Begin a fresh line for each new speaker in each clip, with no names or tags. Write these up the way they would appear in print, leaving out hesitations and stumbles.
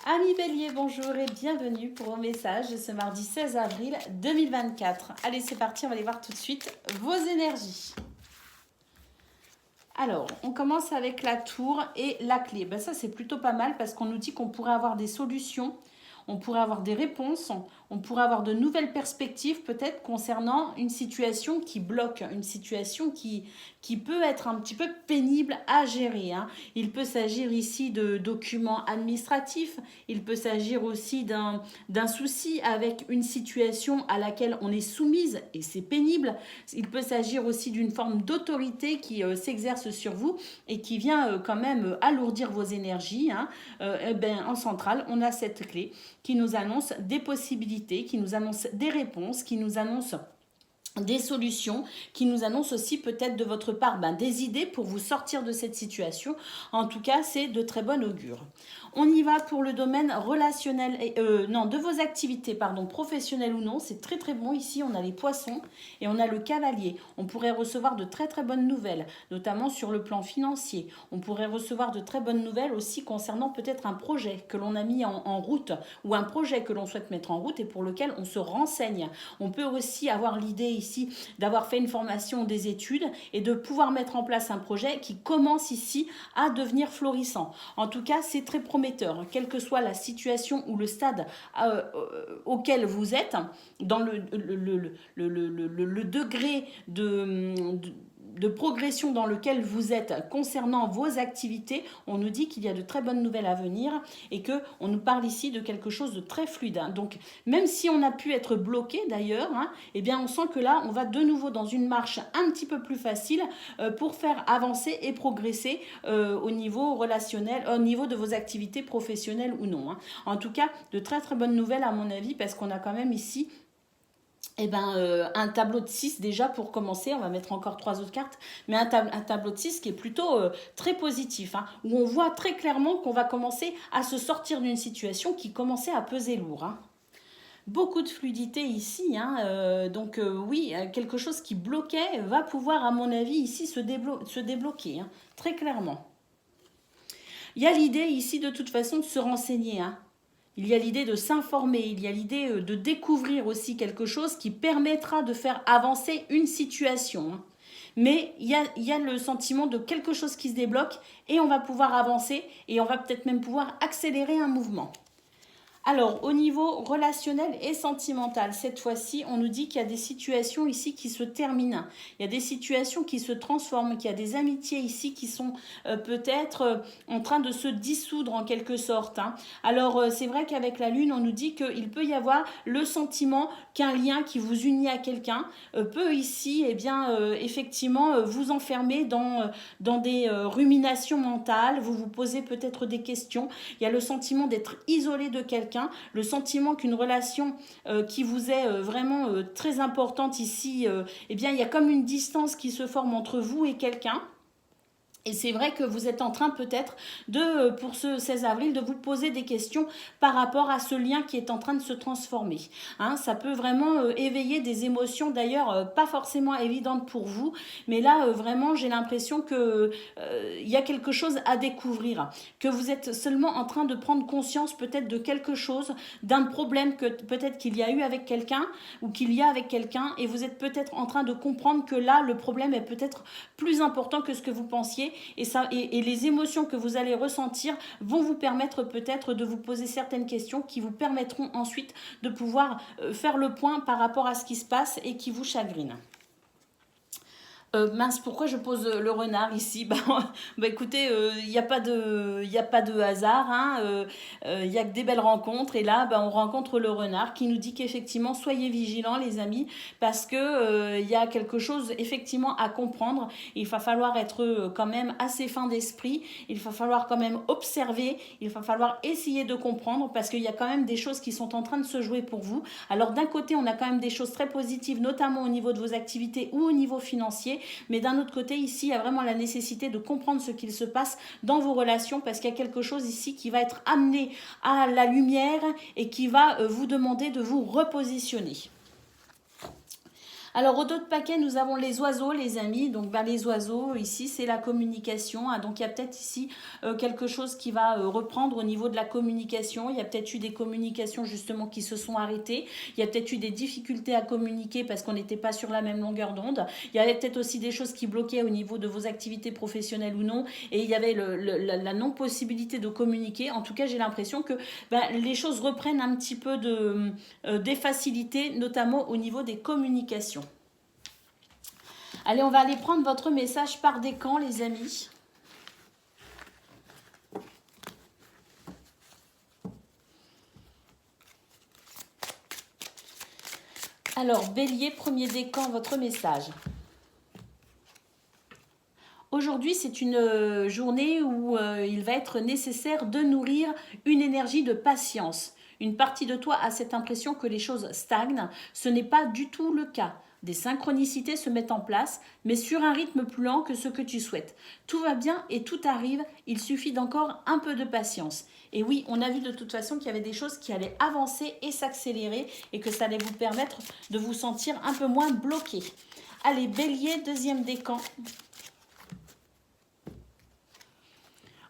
Amis Bélier, bonjour et bienvenue pour vos messages de ce mardi 16 avril 2024. Allez, c'est parti, on va aller voir tout de suite vos énergies. Alors, on commence avec la tour et la clé. Ben ça, c'est plutôt pas mal parce qu'on nous dit qu'on pourrait avoir des solutions, on pourrait avoir des réponses, on pourrait avoir de nouvelles perspectives peut-être concernant une situation qui bloque, une situation qui peut être un petit peu pénible à gérer, hein. Il peut s'agir ici de documents administratifs, il peut s'agir aussi d'un souci avec une situation à laquelle on est soumise et c'est pénible. Il peut s'agir aussi d'une forme d'autorité qui s'exerce sur vous et qui vient quand même alourdir vos énergies, hein. En centrale, on a cette clé qui nous annonce des possibilités, qui nous annonce des réponses, qui nous annonce des solutions, qui nous annoncent aussi peut-être de votre part des idées pour vous sortir de cette situation. En tout cas, c'est de très bon augure. On y va pour le domaine relationnel, de vos activités, professionnelles ou non. C'est très très bon. Ici, on a les poissons et on a le cavalier. On pourrait recevoir de très très bonnes nouvelles, notamment sur le plan financier. On pourrait recevoir de très bonnes nouvelles aussi concernant peut-être un projet que l'on a mis en route ou un projet que l'on souhaite mettre en route et pour lequel on se renseigne. On peut aussi avoir l'idée ici d'avoir fait une formation, des études et de pouvoir mettre en place un projet qui commence ici à devenir florissant. En tout cas, c'est très prometteur, quelle que soit la situation ou le stade auquel vous êtes, dans le degré de progression dans lequel vous êtes concernant vos activités, on nous dit qu'il y a de très bonnes nouvelles à venir et qu'on nous parle ici de quelque chose de très fluide. Donc, même si on a pu être bloqué d'ailleurs, eh bien, on sent que là, on va de nouveau dans une marche un petit peu plus facile pour faire avancer et progresser au niveau relationnel, au niveau de vos activités professionnelles ou non. En tout cas, de très très bonnes nouvelles à mon avis parce qu'on a quand même ici un tableau de 6 déjà pour commencer, on va mettre encore 3 autres cartes, mais un tableau de 6 qui est plutôt très positif, où on voit très clairement qu'on va commencer à se sortir d'une situation qui commençait à peser lourd. Beaucoup de fluidité ici, oui, quelque chose qui bloquait va pouvoir, à mon avis, ici se débloquer, très clairement. Il y a l'idée ici de toute façon de se renseigner, Il y a l'idée de s'informer, il y a l'idée de découvrir aussi quelque chose qui permettra de faire avancer une situation. Mais il y a le sentiment de quelque chose qui se débloque et on va pouvoir avancer et on va peut-être même pouvoir accélérer un mouvement. Alors, au niveau relationnel et sentimental, cette fois-ci, on nous dit qu'il y a des situations ici qui se terminent. Il y a des situations qui se transforment, qu'il y a des amitiés ici qui sont peut-être en train de se dissoudre en quelque sorte. Alors, c'est vrai qu'avec la Lune, on nous dit qu'il peut y avoir le sentiment qu'un lien qui vous unit à quelqu'un peut ici, effectivement, vous enfermer dans des ruminations mentales. Vous vous posez peut-être des questions. Il y a le sentiment d'être isolé de quelqu'un, le sentiment qu'une relation qui vous est vraiment très importante ici, il y a comme une distance qui se forme entre vous et quelqu'un. Et c'est vrai que vous êtes en train peut-être pour ce 16 avril, de vous poser des questions par rapport à ce lien qui est en train de se transformer. Ça peut vraiment éveiller des émotions d'ailleurs pas forcément évidentes pour vous, mais là vraiment j'ai l'impression que y a quelque chose à découvrir, que vous êtes seulement en train de prendre conscience peut-être de quelque chose, d'un problème que peut-être qu'il y a eu avec quelqu'un ou qu'il y a avec quelqu'un et vous êtes peut-être en train de comprendre que là le problème est peut-être plus important que ce que vous pensiez. Et les émotions que vous allez ressentir vont vous permettre peut-être de vous poser certaines questions qui vous permettront ensuite de pouvoir faire le point par rapport à ce qui se passe et qui vous chagrine. Pourquoi je pose le renard ici? Écoutez, il n'y a pas de hasard, il y a que des belles rencontres. Et là, on rencontre le renard qui nous dit qu'effectivement, soyez vigilants, les amis, parce que il y a quelque chose effectivement à comprendre. Il va falloir être quand même assez fin d'esprit. Il va falloir quand même observer. Il va falloir essayer de comprendre, parce qu'il y a quand même des choses qui sont en train de se jouer pour vous. Alors d'un côté, on a quand même des choses très positives, notamment au niveau de vos activités ou au niveau financier. Mais d'un autre côté, ici, il y a vraiment la nécessité de comprendre ce qu'il se passe dans vos relations, parce qu'il y a quelque chose ici qui va être amené à la lumière et qui va vous demander de vous repositionner. Alors, au dos de paquet, nous avons les oiseaux, les amis. Donc, les oiseaux, ici, c'est la communication. Hein. Donc, il y a peut-être ici quelque chose qui va reprendre au niveau de la communication. Il y a peut-être eu des communications, justement, qui se sont arrêtées. Il y a peut-être eu des difficultés à communiquer parce qu'on n'était pas sur la même longueur d'onde. Il y avait peut-être aussi des choses qui bloquaient au niveau de vos activités professionnelles ou non. Et il y avait la non-possibilité de communiquer. En tout cas, j'ai l'impression que les choses reprennent un petit peu des facilités, notamment au niveau des communications. Allez, on va aller prendre votre message par décan, les amis. Alors, Bélier, premier décan, votre message. Aujourd'hui, c'est une journée où il va être nécessaire de nourrir une énergie de patience. Une partie de toi a cette impression que les choses stagnent. Ce n'est pas du tout le cas. Des synchronicités se mettent en place, mais sur un rythme plus lent que ce que tu souhaites. Tout va bien et tout arrive, il suffit d'encore un peu de patience. Et oui, on a vu de toute façon qu'il y avait des choses qui allaient avancer et s'accélérer et que ça allait vous permettre de vous sentir un peu moins bloqué. Allez, Bélier, deuxième décan.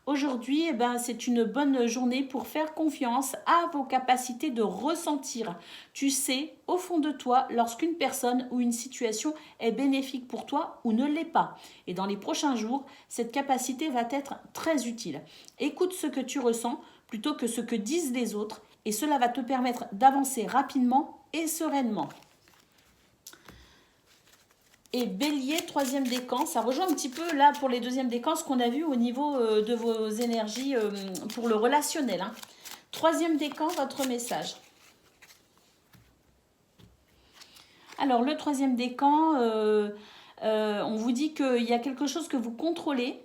Aujourd'hui, c'est une bonne journée pour faire confiance à vos capacités de ressentir. Tu sais, au fond de toi, lorsqu'une personne ou une situation est bénéfique pour toi ou ne l'est pas. Et dans les prochains jours, cette capacité va être très utile. Écoute ce que tu ressens plutôt que ce que disent les autres et cela va te permettre d'avancer rapidement et sereinement. Et Bélier, troisième décan, ça rejoint un petit peu là pour les deuxièmes décans ce qu'on a vu au niveau de vos énergies pour le relationnel. Hein. Troisième décan, votre message. Alors le troisième décan, on vous dit qu'il y a quelque chose que vous contrôlez.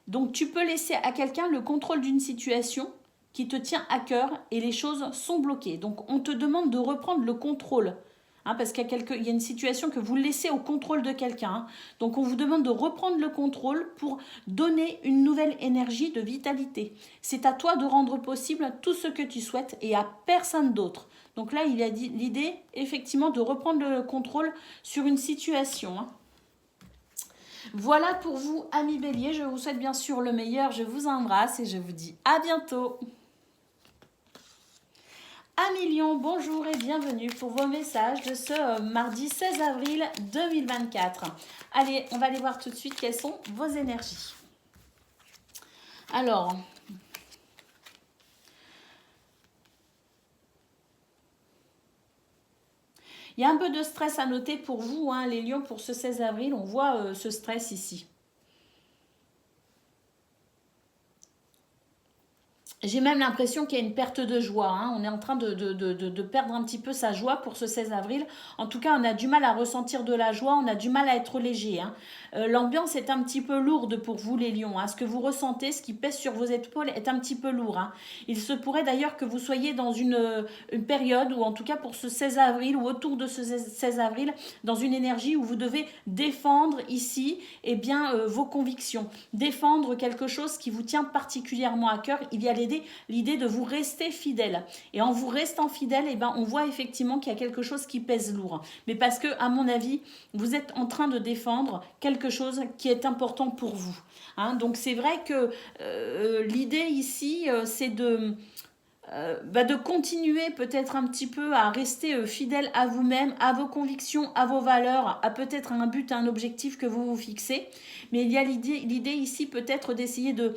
Donc tu peux laisser à quelqu'un le contrôle d'une situation qui te tient à cœur et les choses sont bloquées. Donc on te demande de reprendre le contrôle. Hein, parce qu'il y a une situation que vous laissez au contrôle de quelqu'un. Hein. Donc on vous demande de reprendre le contrôle pour donner une nouvelle énergie de vitalité. C'est à toi de rendre possible tout ce que tu souhaites et à personne d'autre. Donc là, il y a l'idée effectivement de reprendre le contrôle sur une situation. Hein. Voilà pour vous, amis Bélier. Je vous souhaite bien sûr le meilleur. Je vous embrasse et je vous dis à bientôt. Amis Lions, bonjour et bienvenue pour vos messages de ce mardi 16 avril 2024. Allez, on va aller voir tout de suite quelles sont vos énergies. Alors, il y a un peu de stress à noter pour vous, hein, les Lions, pour ce 16 avril. On voit ce stress ici. J'ai même l'impression qu'il y a une perte de joie. Hein. On est en train de perdre un petit peu sa joie pour ce 16 avril. En tout cas, on a du mal à ressentir de la joie. On a du mal à être léger. Hein. L'ambiance est un petit peu lourde pour vous, les lions. Hein. Ce que vous ressentez, ce qui pèse sur vos épaules est un petit peu lourd. Hein. Il se pourrait d'ailleurs que vous soyez dans une période, ou en tout cas pour ce 16 avril, ou autour de ce 16 avril, dans une énergie où vous devez défendre ici vos convictions. Défendre quelque chose qui vous tient particulièrement à cœur. Il y a l'idée de vous rester fidèle. Et en vous restant fidèle, on voit effectivement qu'il y a quelque chose qui pèse lourd. Mais parce que, à mon avis, vous êtes en train de défendre quelque chose qui est important pour vous. Hein, donc c'est vrai que l'idée ici, c'est de continuer peut-être un petit peu à rester fidèle à vous-même, à vos convictions, à vos valeurs, à peut-être un but, un objectif que vous vous fixez. Mais il y a l'idée ici peut-être d'essayer de...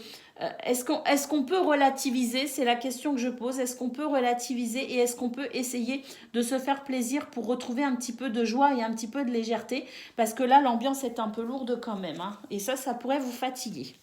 Est-ce qu'on peut relativiser? C'est la question que je pose. Est-ce qu'on peut relativiser et est-ce qu'on peut essayer de se faire plaisir pour retrouver un petit peu de joie et un petit peu de légèreté? Parce que là, l'ambiance est un peu lourde quand même. Hein, et ça pourrait vous fatiguer.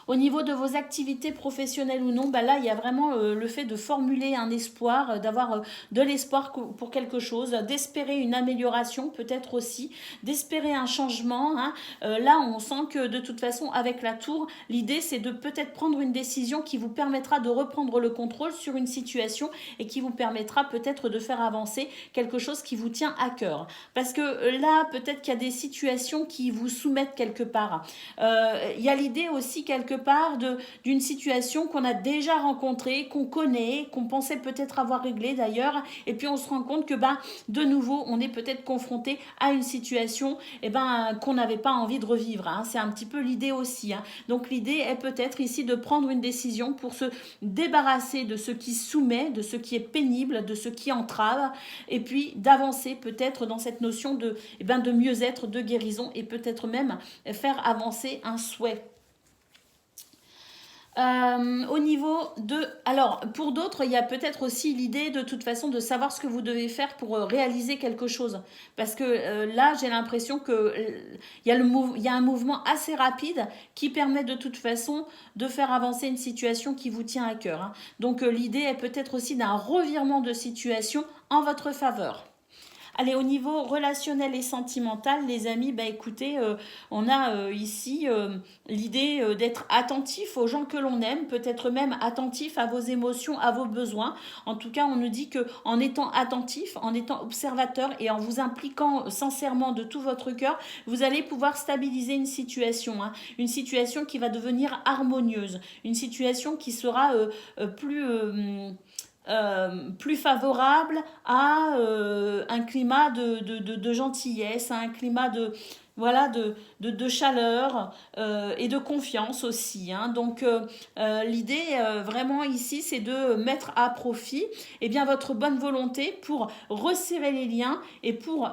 Au niveau de vos activités professionnelles ou non, là, il y a vraiment le fait de formuler un espoir, d'avoir de l'espoir pour quelque chose, d'espérer une amélioration peut-être aussi, d'espérer un changement. Hein. Là, on sent que de toute façon, avec la tour, l'idée, c'est de peut-être prendre une décision qui vous permettra de reprendre le contrôle sur une situation et qui vous permettra peut-être de faire avancer quelque chose qui vous tient à cœur. Parce que là, peut-être qu'il y a des situations qui vous soumettent quelque part. Il y a l'idée aussi quelque part d'une situation qu'on a déjà rencontrée, qu'on connaît, qu'on pensait peut-être avoir réglée d'ailleurs, et puis on se rend compte que de nouveau, on est peut-être confronté à une situation qu'on n'avait pas envie de revivre. Hein. C'est un petit peu l'idée aussi. Hein. Donc l'idée est peut-être ici de prendre une décision pour se débarrasser de ce qui soumet, de ce qui est pénible, de ce qui entrave, et puis d'avancer peut-être dans cette notion de mieux-être, de guérison, et peut-être même faire avancer un souhait. Au niveau de... Alors, pour d'autres, il y a peut-être aussi l'idée de toute façon de savoir ce que vous devez faire pour réaliser quelque chose. Parce que là, j'ai l'impression qu'il y a un mouvement assez rapide qui permet de toute façon de faire avancer une situation qui vous tient à cœur. Hein. Donc, l'idée est peut-être aussi d'un revirement de situation en votre faveur. Allez, au niveau relationnel et sentimental, les amis, écoutez, on a ici l'idée d'être attentif aux gens que l'on aime, peut-être même attentif à vos émotions, à vos besoins. En tout cas, on nous dit qu'en étant attentif, en étant observateur et en vous impliquant sincèrement de tout votre cœur, vous allez pouvoir stabiliser une situation. Hein, une situation qui va devenir harmonieuse, une situation qui sera plus favorable à un climat de gentillesse, à un climat de chaleur et de confiance aussi. Hein. Donc l'idée vraiment ici, c'est de mettre à profit votre bonne volonté pour resserrer les liens et pour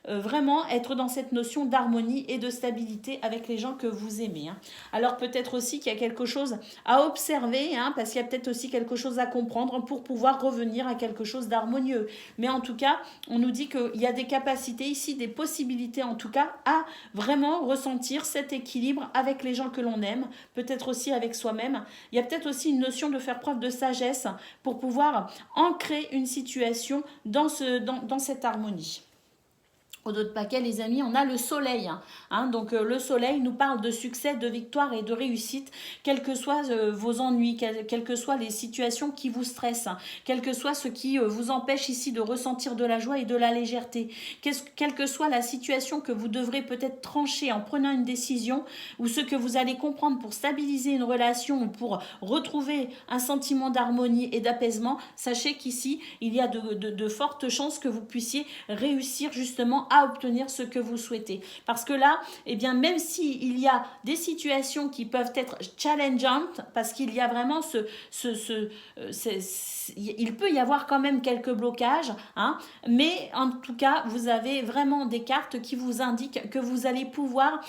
vraiment être dans cette notion d'harmonie et de stabilité avec les gens que vous aimez. Hein. Alors peut-être aussi qu'il y a quelque chose à observer, hein, parce qu'il y a peut-être aussi quelque chose à comprendre pour pouvoir revenir à quelque chose d'harmonieux. Mais en tout cas, on nous dit qu'il y a des capacités ici, des possibilités en tout cas, à vraiment ressentir cet équilibre avec les gens que l'on aime, peut-être aussi avec soi-même. Il y a peut-être aussi une notion de faire preuve de sagesse pour pouvoir ancrer une situation dans cette harmonie. Au d'autres paquets, les amis, on a le soleil. Hein. Donc le soleil nous parle de succès, de victoire et de réussite, quels que soient vos ennuis, quelles que soient les situations qui vous stressent, hein, quel que soit ce qui vous empêche ici de ressentir de la joie et de la légèreté, quelle que soit la situation que vous devrez peut-être trancher en prenant une décision, ou ce que vous allez comprendre pour stabiliser une relation ou pour retrouver un sentiment d'harmonie et d'apaisement, sachez qu'ici, il y a de fortes chances que vous puissiez réussir justement à obtenir ce que vous souhaitez. Parce que là, même s'il y a des situations qui peuvent être challengeantes, parce qu'il y a vraiment il peut y avoir quand même quelques blocages, hein, mais en tout cas, vous avez vraiment des cartes qui vous indiquent que vous allez pouvoir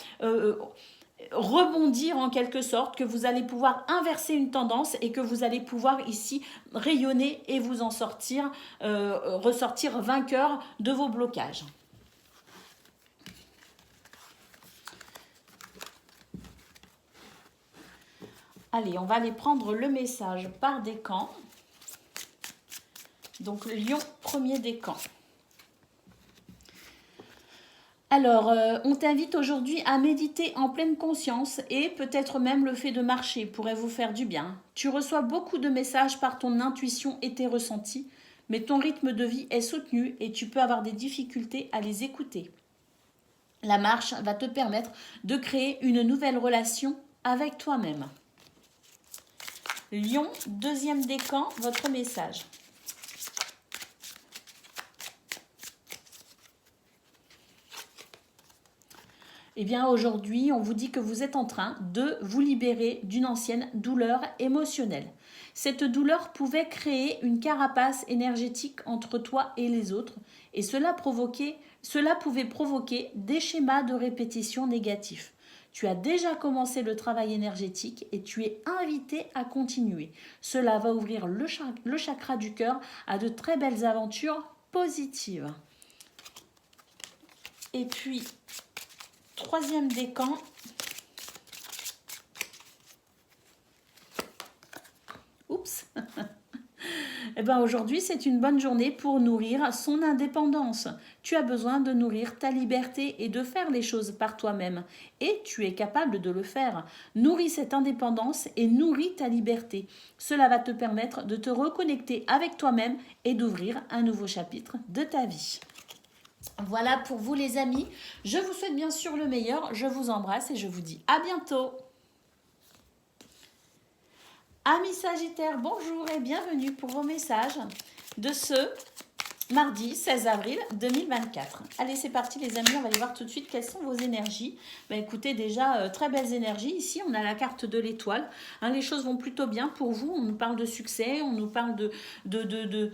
rebondir en quelque sorte, que vous allez pouvoir inverser une tendance et que vous allez pouvoir ici rayonner et vous en sortir, ressortir vainqueur de vos blocages. Allez, on va aller prendre le message par décan. Donc, Lion, premier décan. Alors, on t'invite aujourd'hui à méditer en pleine conscience et peut-être même le fait de marcher pourrait vous faire du bien. Tu reçois beaucoup de messages par ton intuition et tes ressentis, mais ton rythme de vie est soutenu et tu peux avoir des difficultés à les écouter. La marche va te permettre de créer une nouvelle relation avec toi-même. Lion, deuxième décan, votre message. Eh bien aujourd'hui, on vous dit que vous êtes en train de vous libérer d'une ancienne douleur émotionnelle. Cette douleur pouvait créer une carapace énergétique entre toi et les autres et cela pouvait provoquer des schémas de répétition négatifs. Tu as déjà commencé le travail énergétique et tu es invité à continuer. Cela va ouvrir le chakra du cœur à de très belles aventures positives. Et puis, troisième décan. Oups. Eh bien aujourd'hui, c'est une bonne journée pour nourrir son indépendance. Tu as besoin de nourrir ta liberté et de faire les choses par toi-même. Et tu es capable de le faire. Nourris cette indépendance et nourris ta liberté. Cela va te permettre de te reconnecter avec toi-même et d'ouvrir un nouveau chapitre de ta vie. Voilà pour vous les amis. Je vous souhaite bien sûr le meilleur. Je vous embrasse et je vous dis à bientôt. Amis Sagittaires, bonjour et bienvenue pour vos messages de ce mardi 16 avril 2024. Allez, c'est parti les amis, on va aller voir tout de suite quelles sont vos énergies. Écoutez, déjà, très belles énergies. Ici, on a la carte de l'étoile. Les choses vont plutôt bien pour vous. On nous parle de succès, on nous parle de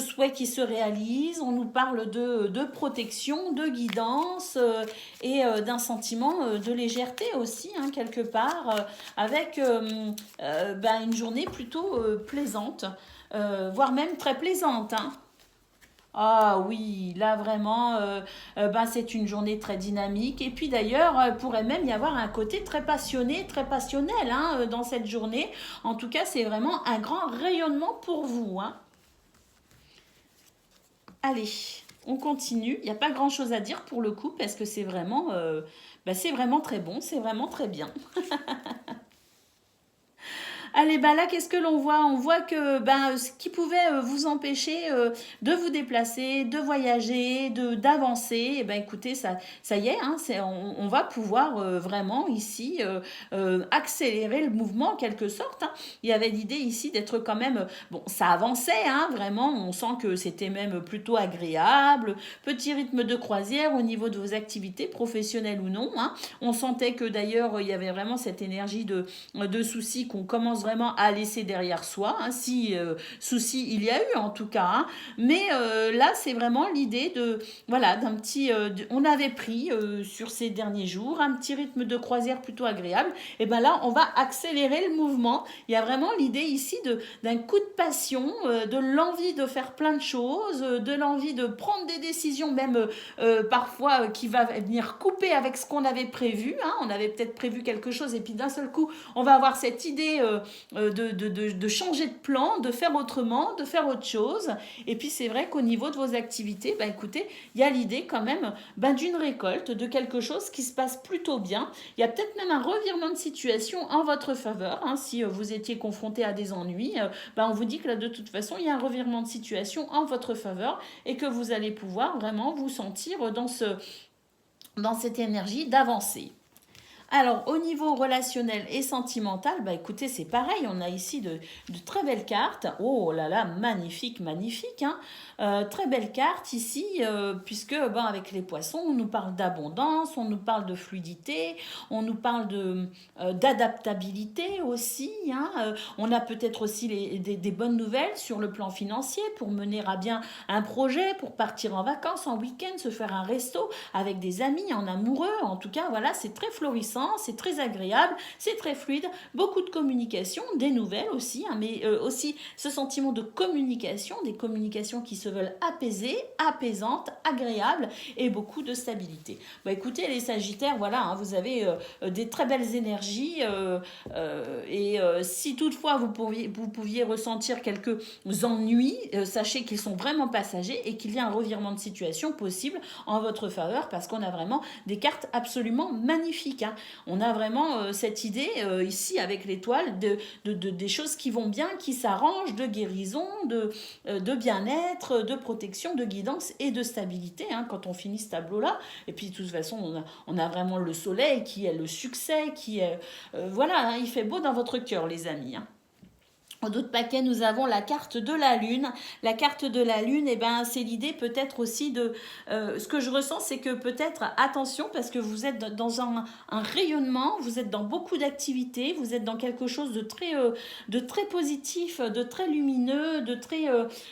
souhaits qui se réalisent, on nous parle de protection, de guidance et d'un sentiment de légèreté aussi, quelque part, avec une journée plutôt plaisante. Voire même très plaisante. Ah oui, là vraiment, c'est une journée très dynamique. Et puis d'ailleurs, pourrait même y avoir un côté très passionné, très passionnel dans cette journée. En tout cas, c'est vraiment un grand rayonnement pour vous. Allez, on continue. Il n'y a pas grand-chose à dire pour le coup parce que c'est vraiment très bon, c'est vraiment très bien. Allez, là, qu'est-ce que l'on voit? On voit que ce qui pouvait vous empêcher de vous déplacer, de voyager, d'avancer, écoutez, ça y est, on va pouvoir vraiment ici accélérer le mouvement en quelque sorte. Il y avait l'idée ici d'être quand même, ça avançait, vraiment, on sent que c'était même plutôt agréable, petit rythme de croisière au niveau de vos activités professionnelles ou non. On sentait que d'ailleurs, il y avait vraiment cette énergie de soucis qu'on commence vraiment à laisser derrière soi, si souci il y a eu en tout cas, mais là c'est vraiment l'idée d'un petit, on avait pris sur ces derniers jours un petit rythme de croisière plutôt agréable, et là on va accélérer le mouvement. Il y a vraiment l'idée ici d'un coup de passion, de l'envie de faire plein de choses, de l'envie de prendre des décisions même parfois qui va venir couper avec ce qu'on avait prévu. On avait peut-être prévu quelque chose et puis d'un seul coup on va avoir cette idée de changer de plan, de faire autrement, de faire autre chose. Et puis c'est vrai qu'au niveau de vos activités, écoutez, il y a l'idée quand même d'une récolte, de quelque chose qui se passe plutôt bien. Il y a peut-être même un revirement de situation en votre faveur. Si vous étiez confronté à des ennuis, on vous dit que là de toute façon, il y a un revirement de situation en votre faveur et que vous allez pouvoir vraiment vous sentir dans cette énergie d'avancer. Alors, au niveau relationnel et sentimental, écoutez, c'est pareil. On a ici de très belles cartes. Oh là là, magnifique, magnifique. Très belle carte ici, puisque avec les poissons, on nous parle d'abondance, on nous parle de fluidité, on nous parle d'adaptabilité aussi. On a peut-être aussi des bonnes nouvelles sur le plan financier pour mener à bien un projet, pour partir en vacances, en week-end, se faire un resto avec des amis, en amoureux. En tout cas, voilà, c'est très florissant. C'est très agréable, c'est très fluide, beaucoup de communication, des nouvelles aussi, mais aussi ce sentiment de communication, des communications qui se veulent apaisées, apaisantes, agréables et beaucoup de stabilité. Écoutez les Sagittaires, voilà, vous avez des très belles énergies et si toutefois vous pouviez ressentir quelques ennuis, sachez qu'ils sont vraiment passagers et qu'il y a un revirement de situation possible en votre faveur parce qu'on a vraiment des cartes absolument magnifiques. On a vraiment cette idée ici avec l'étoile des choses qui vont bien, qui s'arrangent, de guérison, de bien-être, de protection, de guidance et de stabilité quand on finit ce tableau-là. Et puis de toute façon, on a vraiment le soleil qui est le succès, qui est... il fait beau dans votre cœur les amis. Au d'autres paquets, nous avons la carte de la Lune. La carte de la Lune, c'est l'idée peut-être aussi de... ce que je ressens, c'est que peut-être, attention, parce que vous êtes dans un rayonnement, vous êtes dans beaucoup d'activités, vous êtes dans quelque chose de très positif, de très lumineux, de très...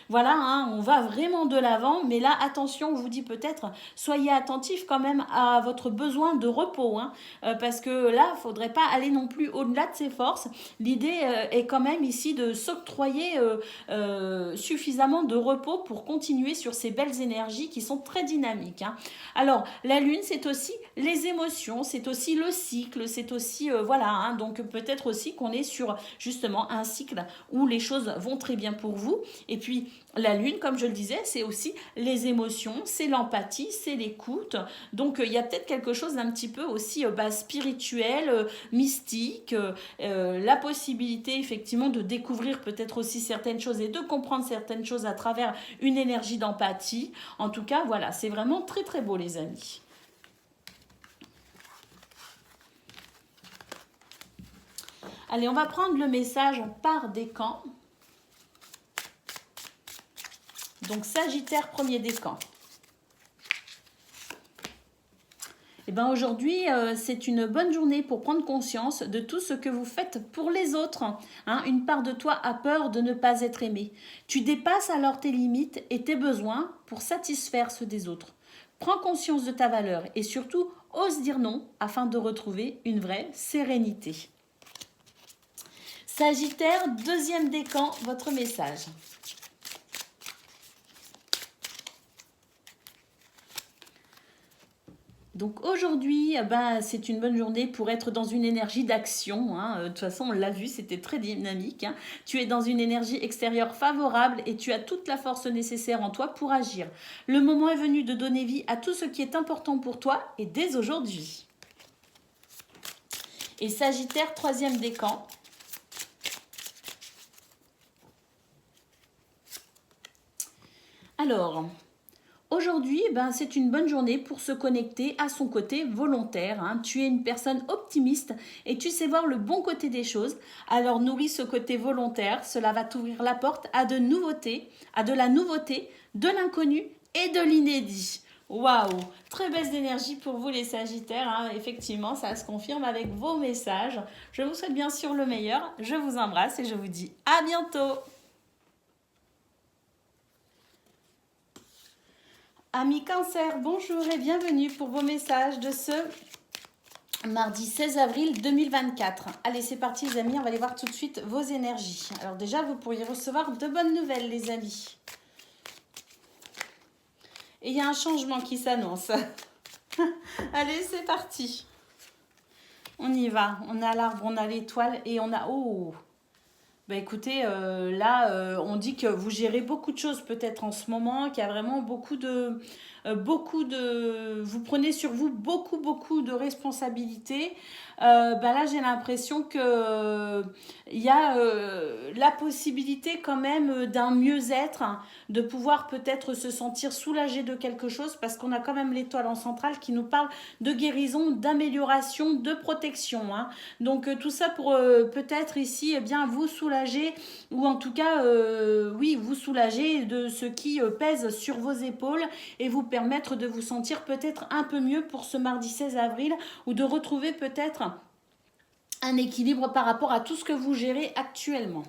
on va vraiment de l'avant. Mais là, attention, on vous dit peut-être, soyez attentifs quand même à votre besoin de repos. Parce que là, il ne faudrait pas aller non plus au-delà de ses forces. L'idée est quand même ici de s'octroyer suffisamment de repos pour continuer sur ces belles énergies qui sont très dynamiques. Alors, la Lune, c'est aussi les émotions, c'est aussi le cycle, c'est aussi, donc peut-être aussi qu'on est sur justement un cycle où les choses vont très bien pour vous. Et puis, la Lune, comme je le disais, c'est aussi les émotions, c'est l'empathie, c'est l'écoute. Donc, il y a peut-être quelque chose d'un petit peu aussi spirituel, mystique, la possibilité effectivement de découvrir peut-être aussi certaines choses et de comprendre certaines choses à travers une énergie d'empathie. En tout cas, voilà, c'est vraiment très très beau les amis. Allez, on va prendre le message par décan. Donc, Sagittaire, premier décan. Eh bien, aujourd'hui, c'est une bonne journée pour prendre conscience de tout ce que vous faites pour les autres. Hein. Une part de toi a peur de ne pas être aimé. Tu dépasses alors tes limites et tes besoins pour satisfaire ceux des autres. Prends conscience de ta valeur et surtout, ose dire non afin de retrouver une vraie sérénité. Sagittaire, deuxième décan, votre message. Donc aujourd'hui, c'est une bonne journée pour être dans une énergie d'action. Hein. De toute façon, on l'a vu, c'était très dynamique. Hein. Tu es dans une énergie extérieure favorable et tu as toute la force nécessaire en toi pour agir. Le moment est venu de donner vie à tout ce qui est important pour toi et dès aujourd'hui. Et Sagittaire, troisième décan. Alors... Aujourd'hui, c'est une bonne journée pour se connecter à son côté volontaire. Hein. Tu es une personne optimiste et tu sais voir le bon côté des choses. Alors nourris ce côté volontaire. Cela va t'ouvrir la porte à de nouveautés, à de la nouveauté, de l'inconnu et de l'inédit. Waouh! Très belle énergie pour vous les Sagittaires. Hein. Effectivement, ça se confirme avec vos messages. Je vous souhaite bien sûr le meilleur. Je vous embrasse et je vous dis à bientôt. Amis Cancer, bonjour et bienvenue pour vos messages de ce mardi 16 avril 2024. Allez, c'est parti les amis, on va aller voir tout de suite vos énergies. Alors déjà, vous pourriez recevoir de bonnes nouvelles les amis. Et il y a un changement qui s'annonce. Allez, c'est parti. On y va, on a l'arbre, on a l'étoile et on a... Oh! Écoutez, là, on dit que vous gérez beaucoup de choses peut-être en ce moment, qu'il y a vraiment beaucoup de... Vous prenez sur vous beaucoup de responsabilités. Là, j'ai l'impression que il y a la possibilité quand même d'un mieux-être, hein, de pouvoir peut-être se sentir soulagé de quelque chose parce qu'on a quand même l'étoile en centrale qui nous parle de guérison, d'amélioration, de protection. Hein. Donc, tout ça pour peut-être ici, eh bien, vous soulager ou en tout cas, oui, vous soulager de ce qui pèse sur vos épaules et vous permettre de vous sentir peut-être un peu mieux pour ce mardi 16 avril ou de retrouver peut-être un équilibre par rapport à tout ce que vous gérez actuellement.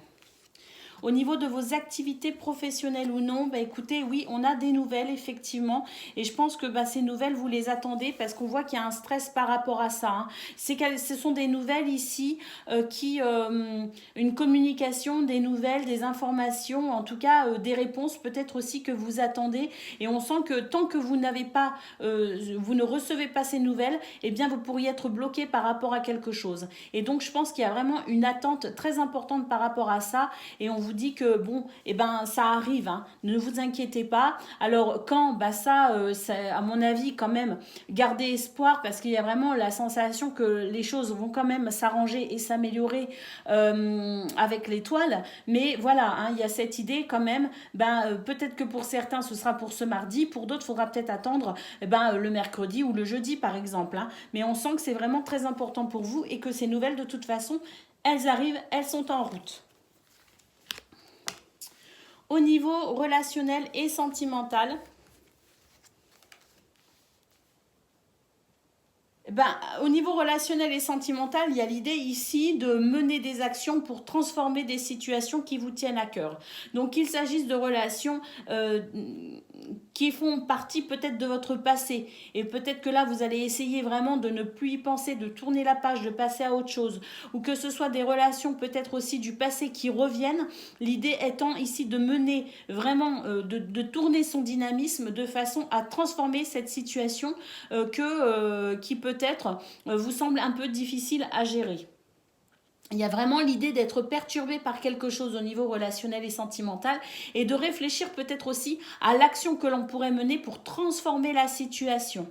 Au niveau de vos activités professionnelles ou non, écoutez, oui, on a des nouvelles effectivement et je pense que ces nouvelles, vous les attendez parce qu'on voit qu'il y a un stress par rapport à ça. Hein. Ce sont des nouvelles ici une communication, des nouvelles, des informations, en tout cas des réponses peut-être aussi que vous attendez et on sent que tant que vous n'avez pas, vous ne recevez pas ces nouvelles, eh bien vous pourriez être bloqué par rapport à quelque chose. Et donc je pense qu'il y a vraiment une attente très importante par rapport à ça et on vous dit que bon, ça arrive, hein, ne vous inquiétez pas. Alors quand, ça, à mon avis quand même, gardez espoir parce qu'il y a vraiment la sensation que les choses vont quand même s'arranger et s'améliorer avec l'étoile. Mais voilà, hein, il y a cette idée quand même, peut-être que pour certains ce sera pour ce mardi, pour d'autres il faudra peut-être attendre le mercredi ou le jeudi par exemple. Hein. Mais on sent que c'est vraiment très important pour vous et que ces nouvelles de toute façon, elles arrivent, elles sont en route. Au niveau relationnel et sentimental, au niveau relationnel et sentimental, il y a l'idée ici de mener des actions pour transformer des situations qui vous tiennent à cœur. Donc qu'il s'agisse de relations qui font partie peut-être de votre passé. Et peut-être que là, vous allez essayer vraiment de ne plus y penser, de tourner la page, de passer à autre chose. Ou que ce soit des relations peut-être aussi du passé qui reviennent. L'idée étant ici de mener vraiment, de tourner son dynamisme de façon à transformer cette situation qui peut-être vous semble un peu difficile à gérer. Il y a vraiment l'idée d'être perturbé par quelque chose au niveau relationnel et sentimental et de réfléchir peut-être aussi à l'action que l'on pourrait mener pour transformer la situation.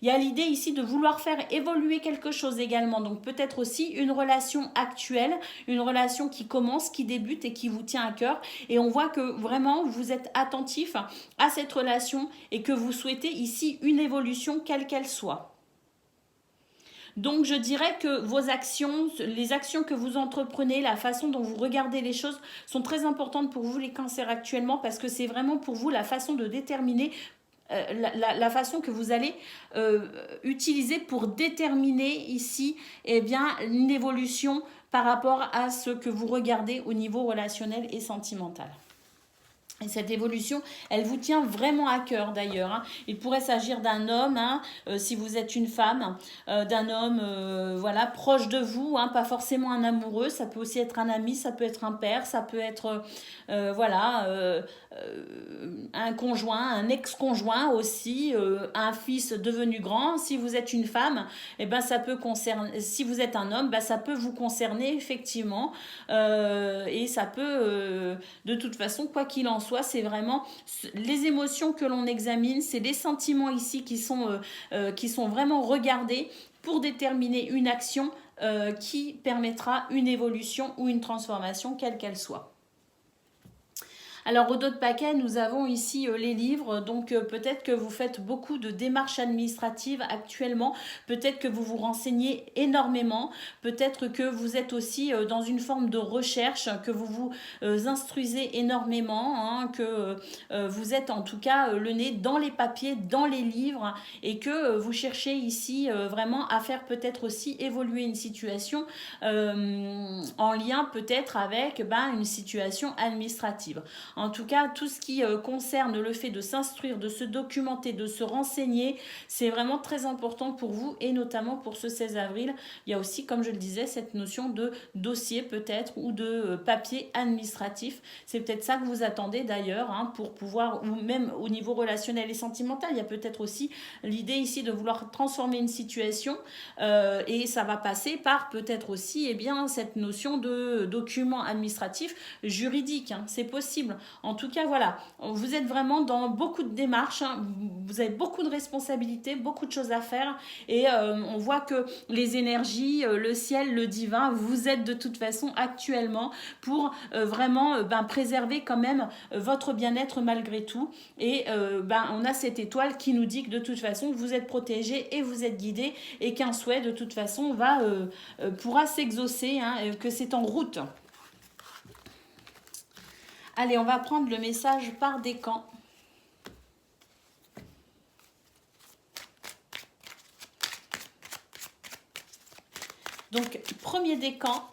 Il y a l'idée ici de vouloir faire évoluer quelque chose également. Donc peut-être aussi une relation actuelle, une relation qui commence, qui débute et qui vous tient à cœur. Et on voit que vraiment vous êtes attentif à cette relation et que vous souhaitez ici une évolution quelle qu'elle soit. Donc, je dirais que vos actions, les actions que vous entreprenez, la façon dont vous regardez les choses sont très importantes pour vous, les cancers, actuellement, parce que c'est vraiment pour vous la façon de déterminer la façon que vous allez utiliser pour déterminer ici eh bien, une évolution par rapport à ce que vous regardez au niveau relationnel et sentimental. Et cette évolution, elle vous tient vraiment à cœur d'ailleurs. Hein. Il pourrait s'agir d'un homme, hein, si vous êtes une femme, d'un homme voilà, proche de vous, hein, pas forcément un amoureux, ça peut aussi être un ami, ça peut être un père, ça peut être voilà, un conjoint, un ex-conjoint aussi, un fils devenu grand. Si vous êtes une femme, eh ben, ça peut concerner, si vous êtes un homme, ben, ça peut vous concerner effectivement. Et ça peut, de toute façon, quoi qu'il en soit, c'est vraiment les émotions que l'on examine, c'est les sentiments ici qui sont vraiment regardés pour déterminer une action qui permettra une évolution ou une transformation, quelle qu'elle soit. Alors au dos de paquet, nous avons ici les livres, donc peut-être que vous faites beaucoup de démarches administratives actuellement, peut-être que vous vous renseignez énormément, peut-être que vous êtes aussi dans une forme de recherche, que vous vous instruisez énormément, hein, que vous êtes en tout cas le nez dans les papiers, dans les livres, et que vous cherchez ici vraiment à faire peut-être aussi évoluer une situation en lien peut-être avec une situation administrative. En tout cas, tout ce qui concerne le fait de s'instruire, de se documenter, de se renseigner, c'est vraiment très important pour vous et notamment pour ce 16 avril. Il y a aussi, comme je le disais, cette notion de dossier peut-être ou de papier administratif. C'est peut-être ça que vous attendez d'ailleurs hein, pour pouvoir, ou même au niveau relationnel et sentimental, il y a peut-être aussi l'idée ici de vouloir transformer une situation et ça va passer par peut-être aussi cette notion de document administratif juridique. Hein, c'est possible. En tout cas, voilà, vous êtes vraiment dans beaucoup de démarches, hein, vous avez beaucoup de responsabilités, beaucoup de choses à faire et on voit que les énergies, le ciel, le divin, vous êtes de toute façon actuellement pour vraiment préserver quand même votre bien-être malgré tout et on a cette étoile qui nous dit que de toute façon vous êtes protégé et vous êtes guidé et qu'un souhait de toute façon pourra s'exaucer, hein, que c'est en route. Allez, on va prendre le message par décan. Donc, premier décan.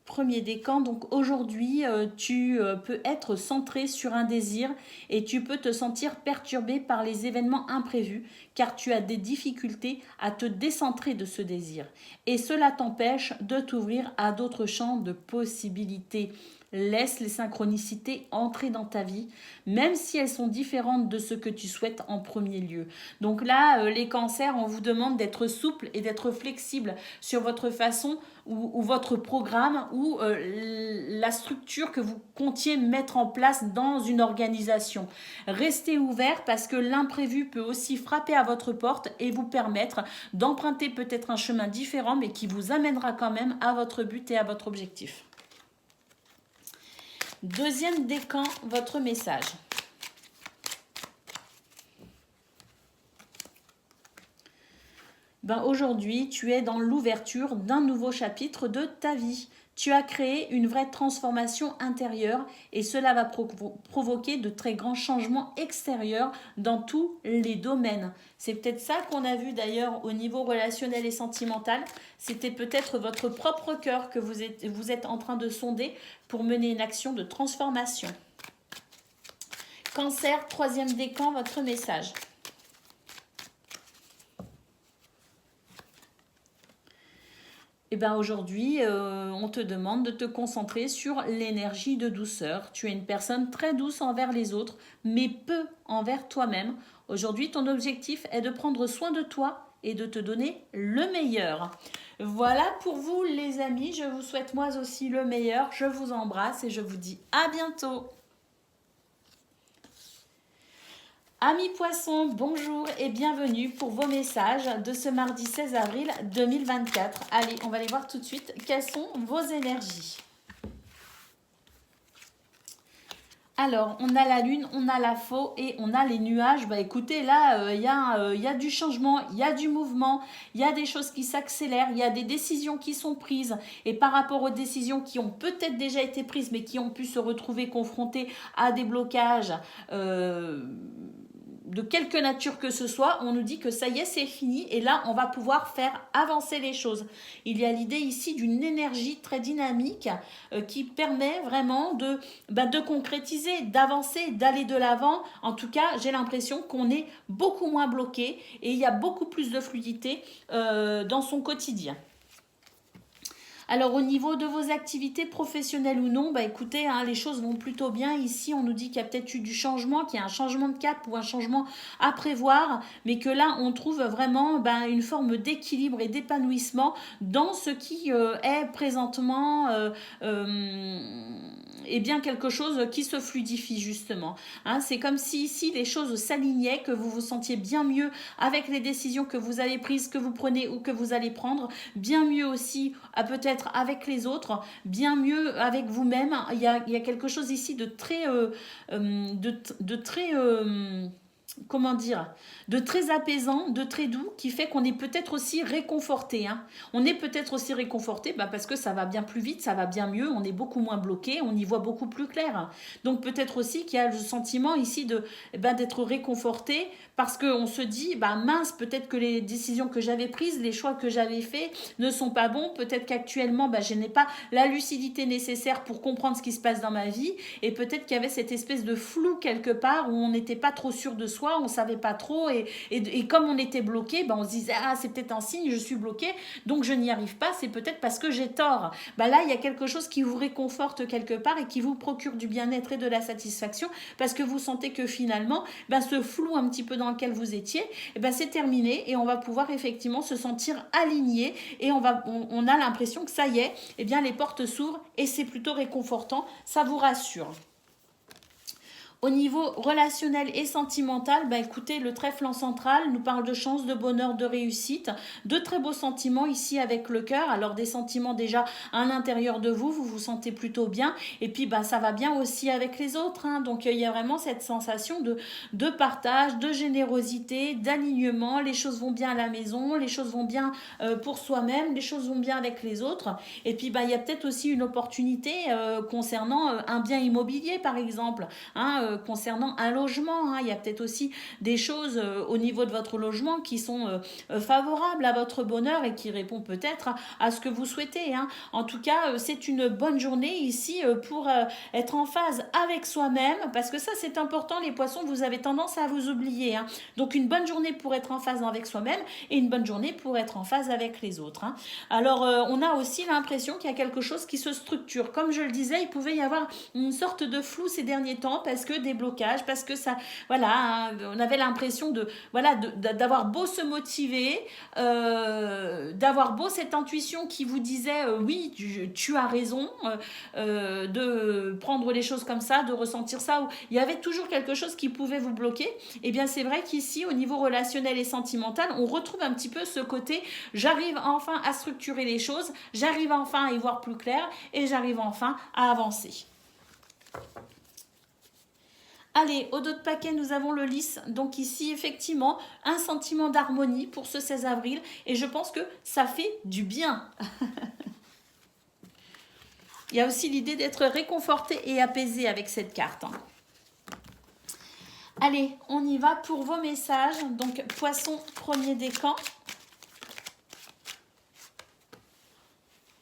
Premier décan, donc aujourd'hui tu peux être centré sur un désir et tu peux te sentir perturbé par les événements imprévus car tu as des difficultés à te décentrer de ce désir et cela t'empêche de t'ouvrir à d'autres champs de possibilités. Laisse les synchronicités entrer dans ta vie, même si elles sont différentes de ce que tu souhaites en premier lieu. Donc là, les cancers, on vous demande d'être souple et d'être flexible sur votre façon ou votre programme ou la structure que vous comptiez mettre en place dans une organisation. Restez ouvert parce que l'imprévu peut aussi frapper à votre porte et vous permettre d'emprunter peut-être un chemin différent mais qui vous amènera quand même à votre but et à votre objectif. Deuxième décan, votre message. Aujourd'hui, tu es dans l'ouverture d'un nouveau chapitre de ta vie. Tu as créé une vraie transformation intérieure et cela va provoquer de très grands changements extérieurs dans tous les domaines. C'est peut-être ça qu'on a vu d'ailleurs au niveau relationnel et sentimental. C'était peut-être votre propre cœur que vous êtes en train de sonder pour mener une action de transformation. Cancer, troisième décan, votre message. Aujourd'hui, on te demande de te concentrer sur l'énergie de douceur. Tu es une personne très douce envers les autres, mais peu envers toi-même. Aujourd'hui, ton objectif est de prendre soin de toi et de te donner le meilleur. Voilà pour vous les amis, je vous souhaite moi aussi le meilleur. Je vous embrasse et je vous dis à bientôt. Amis poissons, bonjour et bienvenue pour vos messages de ce mardi 16 avril 2024. Allez, on va aller voir tout de suite quelles sont vos énergies. Alors, on a la lune, on a la faux et on a les nuages. Bah écoutez, là, il y a du changement, il y a du mouvement, il y a des choses qui s'accélèrent, il y a des décisions qui sont prises. Et par rapport aux décisions qui ont peut-être déjà été prises, mais qui ont pu se retrouver confrontées à des blocages, de quelque nature que ce soit, on nous dit que ça y est, c'est fini et là, on va pouvoir faire avancer les choses. Il y a l'idée ici d'une énergie très dynamique qui permet vraiment de concrétiser, d'avancer, d'aller de l'avant. En tout cas, j'ai l'impression qu'on est beaucoup moins bloqué et il y a beaucoup plus de fluidité dans son quotidien. Alors au niveau de vos activités professionnelles ou non, bah écoutez, hein, les choses vont plutôt bien. Ici, on nous dit qu'il y a peut-être eu du changement, qu'il y a un changement de cap ou un changement à prévoir, mais que là, on trouve vraiment une forme d'équilibre et d'épanouissement dans ce qui est présentement et bien quelque chose qui se fluidifie justement. Hein, c'est comme si ici les choses s'alignaient, que vous vous sentiez bien mieux avec les décisions que vous avez prises, que vous prenez ou que vous allez prendre, bien mieux aussi peut-être avec les autres, bien mieux avec vous-même. Il y a quelque chose ici de très comment dire, de très apaisant, de très doux, qui fait qu'on est peut-être aussi réconforté. Hein. On est peut-être aussi réconforté parce que ça va bien plus vite, ça va bien mieux, on est beaucoup moins bloqué, on y voit beaucoup plus clair. Donc peut-être aussi qu'il y a le sentiment ici d'être réconforté parce qu'on se dit, mince, peut-être que les décisions que j'avais prises, les choix que j'avais faits ne sont pas bons, peut-être qu'actuellement, je n'ai pas la lucidité nécessaire pour comprendre ce qui se passe dans ma vie, et peut-être qu'il y avait cette espèce de flou quelque part où on n'était pas trop sûr de soi, on savait pas trop et comme on était bloqué, on se disait c'est peut-être un signe, je suis bloqué, donc je n'y arrive pas, c'est peut-être parce que j'ai tort. Là il y a quelque chose qui vous réconforte quelque part et qui vous procure du bien-être et de la satisfaction parce que vous sentez que finalement ce flou un petit peu dans lequel vous étiez, c'est terminé et on va pouvoir effectivement se sentir aligné et on a l'impression que ça y est, les portes s'ouvrent et c'est plutôt réconfortant, ça vous rassure. Au niveau relationnel et sentimental, écoutez, le trèfle en centrale nous parle de chance, de bonheur, de réussite, de très beaux sentiments ici avec le cœur. Alors des sentiments déjà à l'intérieur de vous, vous vous sentez plutôt bien. Et puis ça va bien aussi avec les autres. Hein. Donc il y a vraiment cette sensation de partage, de générosité, d'alignement. Les choses vont bien à la maison, les choses vont bien pour soi-même, les choses vont bien avec les autres. Et puis il y a peut-être aussi une opportunité concernant un bien immobilier par exemple. Hein, concernant un logement. Hein. Il y a peut-être aussi des choses au niveau de votre logement qui sont favorables à votre bonheur et qui répondent peut-être à ce que vous souhaitez. Hein. En tout cas, c'est une bonne journée ici pour être en phase avec soi-même parce que ça, c'est important. Les poissons, vous avez tendance à vous oublier. Hein. Donc, une bonne journée pour être en phase avec soi-même et une bonne journée pour être en phase avec les autres. Hein. Alors, on a aussi l'impression qu'il y a quelque chose qui se structure. Comme je le disais, il pouvait y avoir une sorte de flou ces derniers temps parce que des blocages, parce que ça, voilà, on avait l'impression d'avoir beau se motiver, d'avoir beau cette intuition qui vous disait oui, tu as raison de prendre les choses comme ça, de ressentir ça, où il y avait toujours quelque chose qui pouvait vous bloquer. Et bien c'est vrai qu'ici au niveau relationnel et sentimental, on retrouve un petit peu ce côté, j'arrive enfin à structurer les choses, j'arrive enfin à y voir plus clair et j'arrive enfin à avancer. Allez, au dos de paquet, nous avons le lys. Donc ici, effectivement, un sentiment d'harmonie pour ce 16 avril. Et je pense que ça fait du bien. Il y a aussi l'idée d'être réconforté et apaisé avec cette carte. Allez, on y va pour vos messages. Donc, Poisson, premier décan.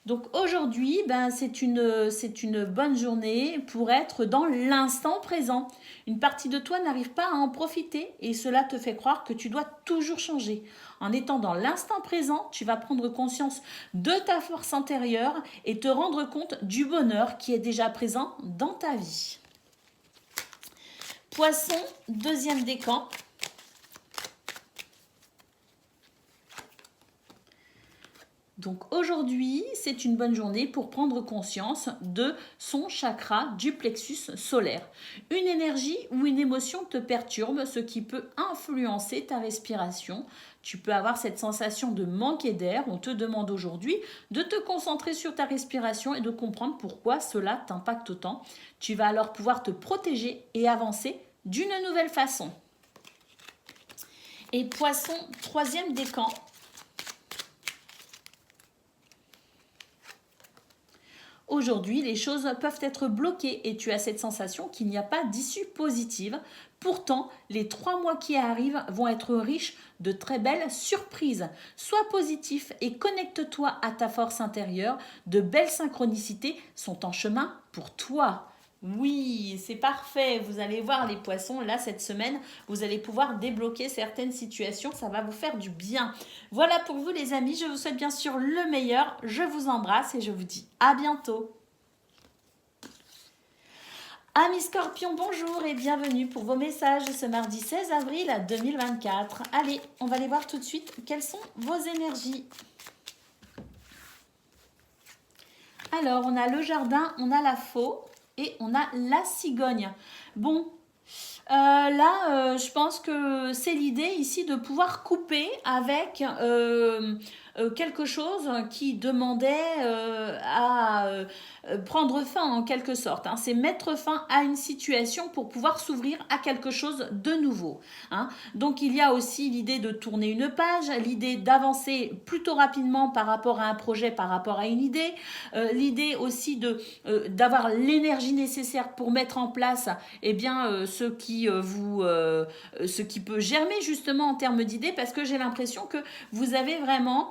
Donc aujourd'hui, c'est une bonne journée pour être dans l'instant présent. Une partie de toi n'arrive pas à en profiter et cela te fait croire que tu dois toujours changer. En étant dans l'instant présent, tu vas prendre conscience de ta force intérieure et te rendre compte du bonheur qui est déjà présent dans ta vie. Poisson, deuxième décan. Donc aujourd'hui, c'est une bonne journée pour prendre conscience de son chakra du plexus solaire. Une énergie ou une émotion te perturbe, ce qui peut influencer ta respiration. Tu peux avoir cette sensation de manquer d'air. On te demande aujourd'hui de te concentrer sur ta respiration et de comprendre pourquoi cela t'impacte autant. Tu vas alors pouvoir te protéger et avancer d'une nouvelle façon. Et Poisson, troisième décan. Aujourd'hui, les choses peuvent être bloquées et tu as cette sensation qu'il n'y a pas d'issue positive. Pourtant, les 3 mois qui arrivent vont être riches de très belles surprises. Sois positif et connecte-toi à ta force intérieure. De belles synchronicités sont en chemin pour toi. Oui, c'est parfait. Vous allez voir les poissons, là, cette semaine, vous allez pouvoir débloquer certaines situations. Ça va vous faire du bien. Voilà pour vous, les amis. Je vous souhaite bien sûr le meilleur. Je vous embrasse et je vous dis à bientôt. Amis Scorpions, bonjour et bienvenue pour vos messages ce mardi 16 avril 2024. Allez, on va aller voir tout de suite quelles sont vos énergies. Alors, on a le jardin, on a la faux. Et on a la cigogne. Bon, je pense que c'est l'idée ici de pouvoir couper avec quelque chose qui demandait à prendre fin en quelque sorte. Hein. C'est mettre fin à une situation pour pouvoir s'ouvrir à quelque chose de nouveau. Hein. Donc il y a aussi l'idée de tourner une page, l'idée d'avancer plutôt rapidement par rapport à un projet, par rapport à une idée, l'idée aussi d'avoir l'énergie nécessaire pour mettre en place ce qui peut germer justement en termes d'idées, parce que j'ai l'impression que vous avez vraiment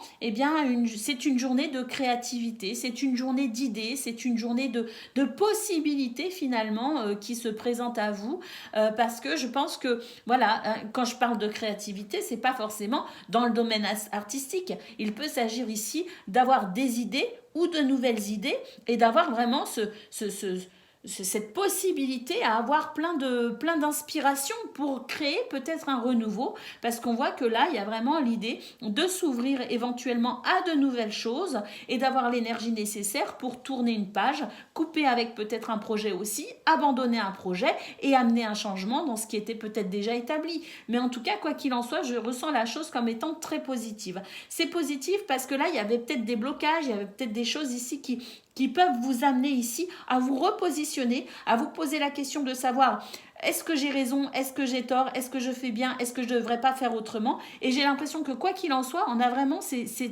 c'est une journée de créativité, c'est une journée d'idées, c'est une journée de possibilités finalement qui se présentent à vous, parce que je pense que voilà, quand je parle de créativité, c'est pas forcément dans le domaine artistique. Il peut s'agir ici d'avoir des idées ou de nouvelles idées et d'avoir vraiment cette possibilité à avoir plein d'inspirations pour créer peut-être un renouveau, parce qu'on voit que là, il y a vraiment l'idée de s'ouvrir éventuellement à de nouvelles choses et d'avoir l'énergie nécessaire pour tourner une page, couper avec peut-être un projet aussi, abandonner un projet et amener un changement dans ce qui était peut-être déjà établi. Mais en tout cas, quoi qu'il en soit, je ressens la chose comme étant très positive. C'est positif parce que là, il y avait peut-être des blocages, il y avait peut-être des choses ici qui peuvent vous amener ici à vous repositionner, à vous poser la question de savoir est-ce que j'ai raison, est-ce que j'ai tort, est-ce que je fais bien, est-ce que je ne devrais pas faire autrement. Et j'ai l'impression que quoi qu'il en soit, on a vraiment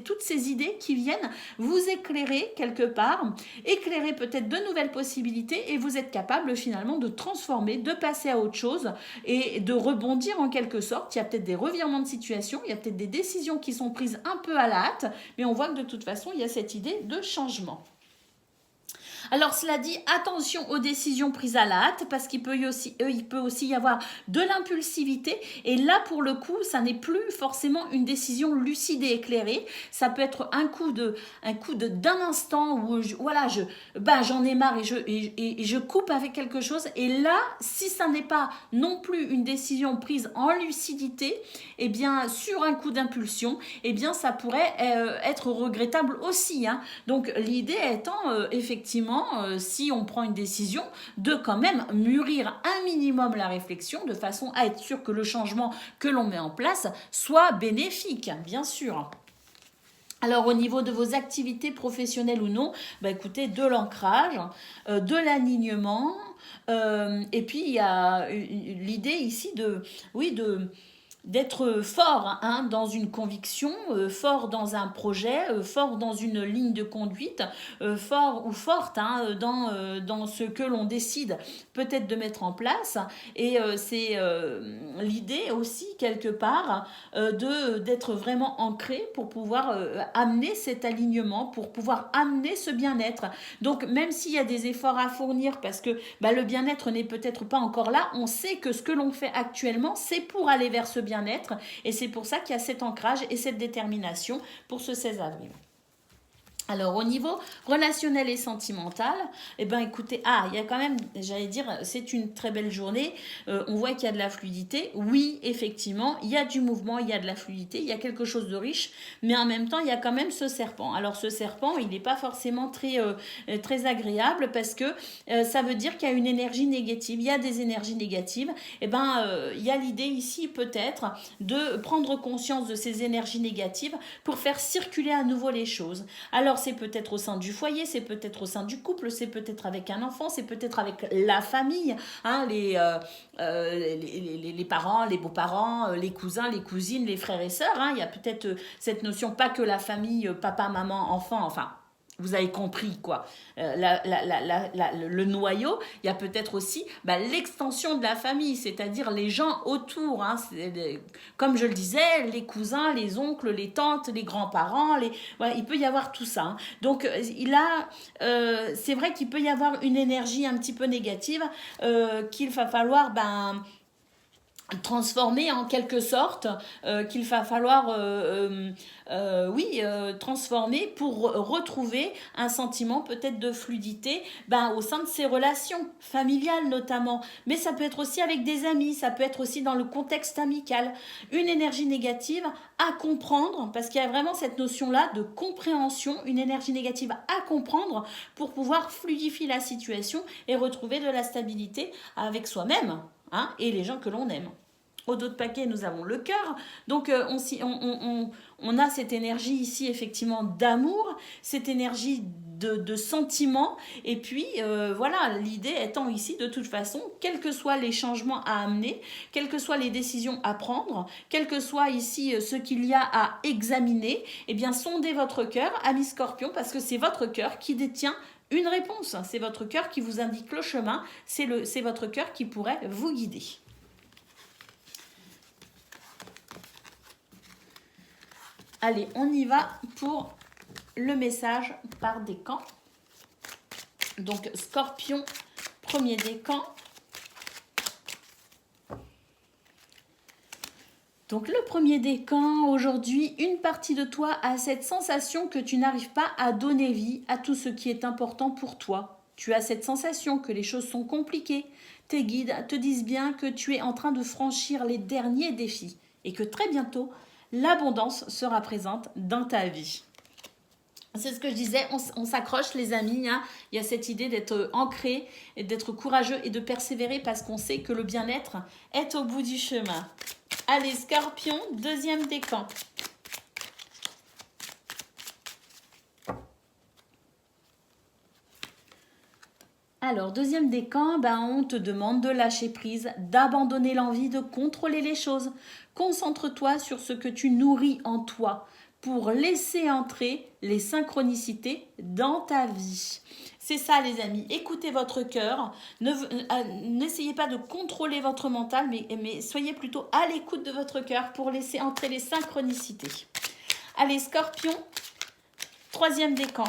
toutes ces idées qui viennent vous éclairer quelque part, éclairer peut-être de nouvelles possibilités, et vous êtes capable finalement de transformer, de passer à autre chose et de rebondir en quelque sorte. Il y a peut-être des revirements de situation, il y a peut-être des décisions qui sont prises un peu à la hâte, mais on voit que de toute façon, il y a cette idée de changement. Alors cela dit, attention aux décisions prises à la hâte, parce qu'il peut aussi y avoir de l'impulsivité, et là pour le coup ça n'est plus forcément une décision lucide et éclairée. Ça peut être un coup d'un instant où j'en ai marre et je coupe avec quelque chose, et là si ça n'est pas non plus une décision prise en lucidité, et bien sur un coup d'impulsion, et bien ça pourrait être regrettable aussi, hein. Donc l'idée étant effectivement, si on prend une décision, de quand même mûrir un minimum la réflexion de façon à être sûr que le changement que l'on met en place soit bénéfique, bien sûr. Alors au niveau de vos activités professionnelles ou non, écoutez, de l'ancrage, de l'alignement, et puis il y a l'idée ici d'être fort, hein, dans une conviction, fort dans un projet, fort dans une ligne de conduite, fort ou forte, hein, dans ce que l'on décide peut-être de mettre en place. Et c'est l'idée aussi quelque part d'être vraiment ancré pour pouvoir amener cet alignement, pour pouvoir amener ce bien-être. Donc même s'il y a des efforts à fournir, parce que le bien-être n'est peut-être pas encore là, on sait que ce que l'on fait actuellement, c'est pour aller vers ce bien-être, et c'est pour ça qu'il y a cet ancrage et cette détermination pour ce 16 avril. Alors, au niveau relationnel et sentimental, eh ben, écoutez, il y a quand même, j'allais dire, c'est une très belle journée. On voit qu'il y a de la fluidité. Oui, effectivement, il y a du mouvement, il y a de la fluidité, il y a quelque chose de riche, mais en même temps, il y a quand même ce serpent. Alors, ce serpent, il n'est pas forcément très agréable parce que ça veut dire qu'il y a une énergie négative. Il y a des énergies négatives. Eh ben, il y a l'idée ici, peut-être, de prendre conscience de ces énergies négatives pour faire circuler à nouveau les choses. Alors, c'est peut-être au sein du foyer, c'est peut-être au sein du couple, c'est peut-être avec un enfant, c'est peut-être avec la famille, hein, les parents, les beaux-parents, les cousins, les cousines, les frères et sœurs. Hein. Il y a peut-être cette notion, pas que la famille, papa, maman, enfant, enfin, vous avez compris quoi. Le noyau, il y a peut-être aussi l'extension de la famille, c'est-à-dire les gens autour. Hein, comme je le disais, les cousins, les oncles, les tantes, les grands-parents, il peut y avoir tout ça. Hein. Donc c'est vrai qu'il peut y avoir une énergie un petit peu négative qu'il va falloir transformer en quelque sorte, qu'il va falloir transformer pour retrouver un sentiment peut-être de fluidité au sein de ses relations familiales notamment, mais ça peut être aussi avec des amis, ça peut être aussi dans le contexte amical. Une énergie négative à comprendre, parce qu'il y a vraiment cette notion-là de compréhension, une énergie négative à comprendre pour pouvoir fluidifier la situation et retrouver de la stabilité avec soi-même, hein, et les gens que l'on aime. Au dos de paquet, nous avons le cœur. Donc, on a cette énergie ici, effectivement, d'amour, cette énergie de sentiment. Et puis, voilà, l'idée étant ici, de toute façon, quels que soient les changements à amener, quelles que soient les décisions à prendre, quel que soit ici ce qu'il y a à examiner, eh bien, sondez votre cœur, ami Scorpion, parce que c'est votre cœur qui détient une réponse. C'est votre cœur qui vous indique le chemin. C'est votre cœur qui pourrait vous guider. Allez, on y va pour le message par décan. Donc, Scorpion, premier décan. Donc, le premier décan, aujourd'hui, une partie de toi a cette sensation que tu n'arrives pas à donner vie à tout ce qui est important pour toi. Tu as cette sensation que les choses sont compliquées. Tes guides te disent bien que tu es en train de franchir les derniers défis et que très bientôt, l'abondance sera présente dans ta vie. C'est ce que je disais, on s'accroche les amis, hein. Il y a cette idée d'être ancré, et d'être courageux et de persévérer parce qu'on sait que le bien-être est au bout du chemin. Allez, Scorpion, deuxième décan. Alors, deuxième décan, on te demande de lâcher prise, d'abandonner l'envie de contrôler les choses. Concentre-toi sur ce que tu nourris en toi pour laisser entrer les synchronicités dans ta vie. C'est ça les amis, écoutez votre cœur, n'essayez pas de contrôler votre mental, mais soyez plutôt à l'écoute de votre cœur pour laisser entrer les synchronicités. Allez, Scorpion, troisième décan.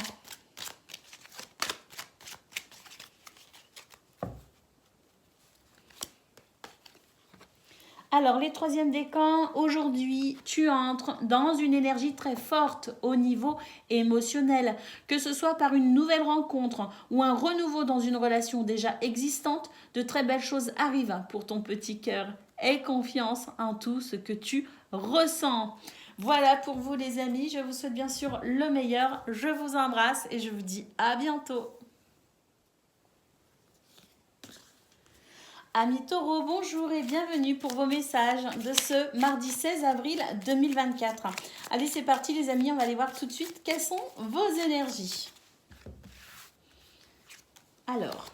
Alors, les troisièmes décans, aujourd'hui, tu entres dans une énergie très forte au niveau émotionnel. Que ce soit par une nouvelle rencontre ou un renouveau dans une relation déjà existante, de très belles choses arrivent pour ton petit cœur. Aie confiance en tout ce que tu ressens. Voilà pour vous les amis, je vous souhaite bien sûr le meilleur. Je vous embrasse et je vous dis à bientôt. Amis Taureaux, bonjour et bienvenue pour vos messages de ce mardi 16 avril 2024. Allez, c'est parti les amis, on va aller voir tout de suite quelles sont vos énergies. Alors,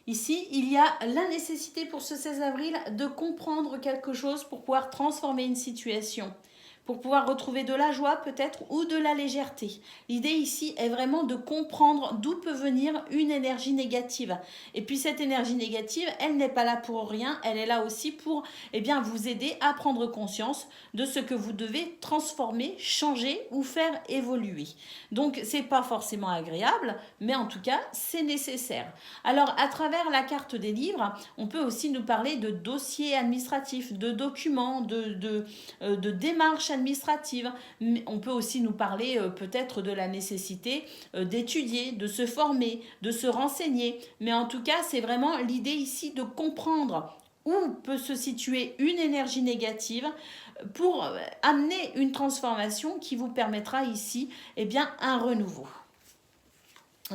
ici, il y a la nécessité pour ce 16 avril de comprendre quelque chose pour pouvoir transformer une situation. pour pouvoir retrouver de la joie peut-être ou de la légèreté. L'idée ici est vraiment de comprendre d'où peut venir une énergie négative. Et puis cette énergie négative, elle n'est pas là pour rien, elle est là aussi pour vous aider à prendre conscience de ce que vous devez transformer, changer ou faire évoluer. Donc c'est pas forcément agréable, mais en tout cas c'est nécessaire. Alors à travers la carte des livres, on peut aussi nous parler de dossiers administratifs, de documents, de démarches administratives. On peut aussi nous parler peut-être de la nécessité d'étudier, de se former, de se renseigner. Mais en tout cas, c'est vraiment l'idée ici de comprendre où peut se situer une énergie négative pour amener une transformation qui vous permettra ici un renouveau.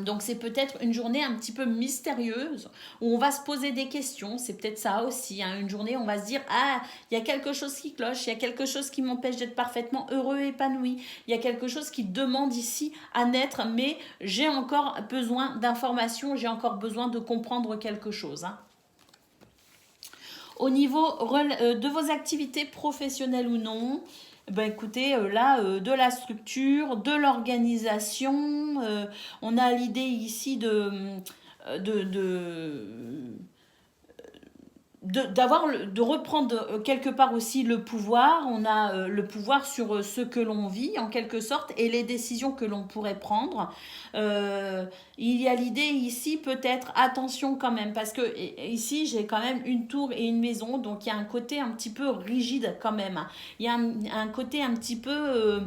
Donc c'est peut-être une journée un petit peu mystérieuse où on va se poser des questions, c'est peut-être ça aussi, hein, une journée où on va se dire « Ah, il y a quelque chose qui cloche, il y a quelque chose qui m'empêche d'être parfaitement heureux et épanoui, il y a quelque chose qui demande ici à naître, mais j'ai encore besoin d'informations, j'ai encore besoin de comprendre quelque chose. Hein. » Au niveau de vos activités professionnelles ou non, écoutez, de la structure, de l'organisation, on a l'idée ici de reprendre quelque part aussi le pouvoir. On a le pouvoir sur ce que l'on vit en quelque sorte et les décisions que l'on pourrait prendre. Il y a l'idée ici peut-être, attention quand même, parce que ici j'ai quand même une tour et une maison, donc il y a un côté un petit peu rigide quand même. Il y a un côté un petit peu...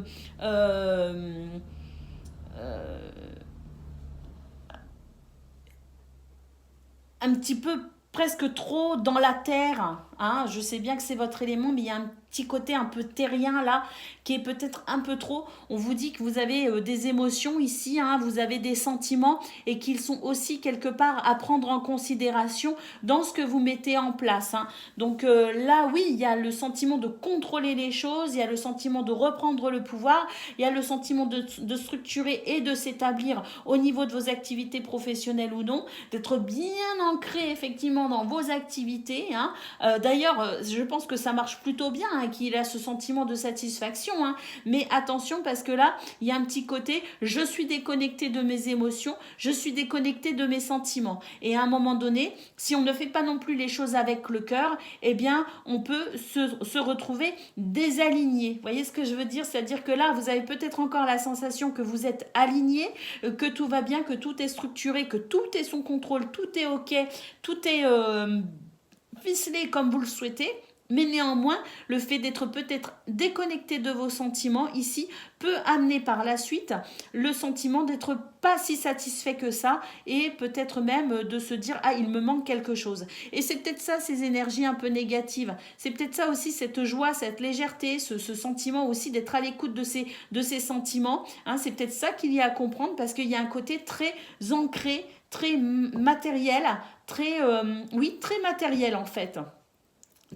un petit peu presque trop dans la terre. Hein. Je sais bien que c'est votre élément, mais il y a un petit côté un peu terrien là, qui est peut-être un peu trop. On vous dit que vous avez des émotions ici, hein, vous avez des sentiments et qu'ils sont aussi quelque part à prendre en considération dans ce que vous mettez en place. Hein. Donc là, oui, il y a le sentiment de contrôler les choses, il y a le sentiment de reprendre le pouvoir, il y a le sentiment de structurer et de s'établir au niveau de vos activités professionnelles ou non, d'être bien ancré effectivement dans vos activités. Hein. D'ailleurs, je pense que ça marche plutôt bien, hein, qu'il a ce sentiment de satisfaction. Hein. Mais attention, parce que là, il y a un petit côté, je suis déconnecté de mes émotions, je suis déconnecté de mes sentiments. Et à un moment donné, si on ne fait pas non plus les choses avec le cœur, on peut se retrouver désaligné. Vous voyez ce que je veux dire? C'est-à-dire que là, vous avez peut-être encore la sensation que vous êtes aligné, que tout va bien, que tout est structuré, que tout est sous contrôle, tout est OK, tout est ficelé comme vous le souhaitez. Mais néanmoins, le fait d'être peut-être déconnecté de vos sentiments ici peut amener par la suite le sentiment d'être pas si satisfait que ça et peut-être même de se dire « Ah, il me manque quelque chose ». Et c'est peut-être ça, ces énergies un peu négatives. C'est peut-être ça aussi, cette joie, cette légèreté, ce sentiment aussi d'être à l'écoute de ces sentiments. Hein, c'est peut-être ça qu'il y a à comprendre parce qu'il y a un côté très ancré, très matériel, très matériel en fait.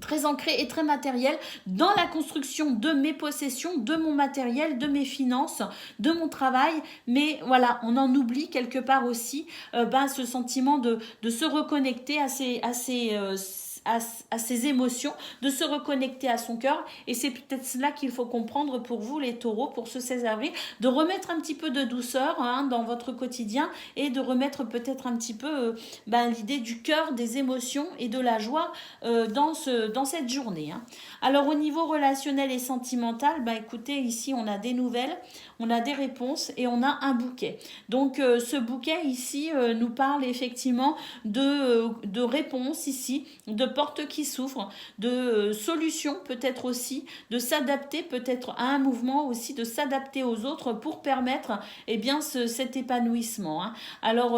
Très ancré et très matériel dans la construction de mes possessions, de mon matériel, de mes finances, de mon travail. Mais voilà, on en oublie quelque part aussi ce sentiment de se reconnecter à ses émotions, de se reconnecter à son cœur. Et c'est peut-être cela qu'il faut comprendre pour vous, les taureaux, pour ce 16 avril, de remettre un petit peu de douceur dans votre quotidien et de remettre peut-être un petit peu l'idée du cœur, des émotions et de la joie dans cette journée. Hein. Alors au niveau relationnel et sentimental, écoutez, ici on a des nouvelles, on a des réponses et on a un bouquet. Donc ce bouquet ici nous parle effectivement de réponses ici, de portes qui s'ouvrent, de solutions peut-être aussi, de s'adapter peut-être à un mouvement aussi, de s'adapter aux autres pour permettre cet épanouissement. Hein. Alors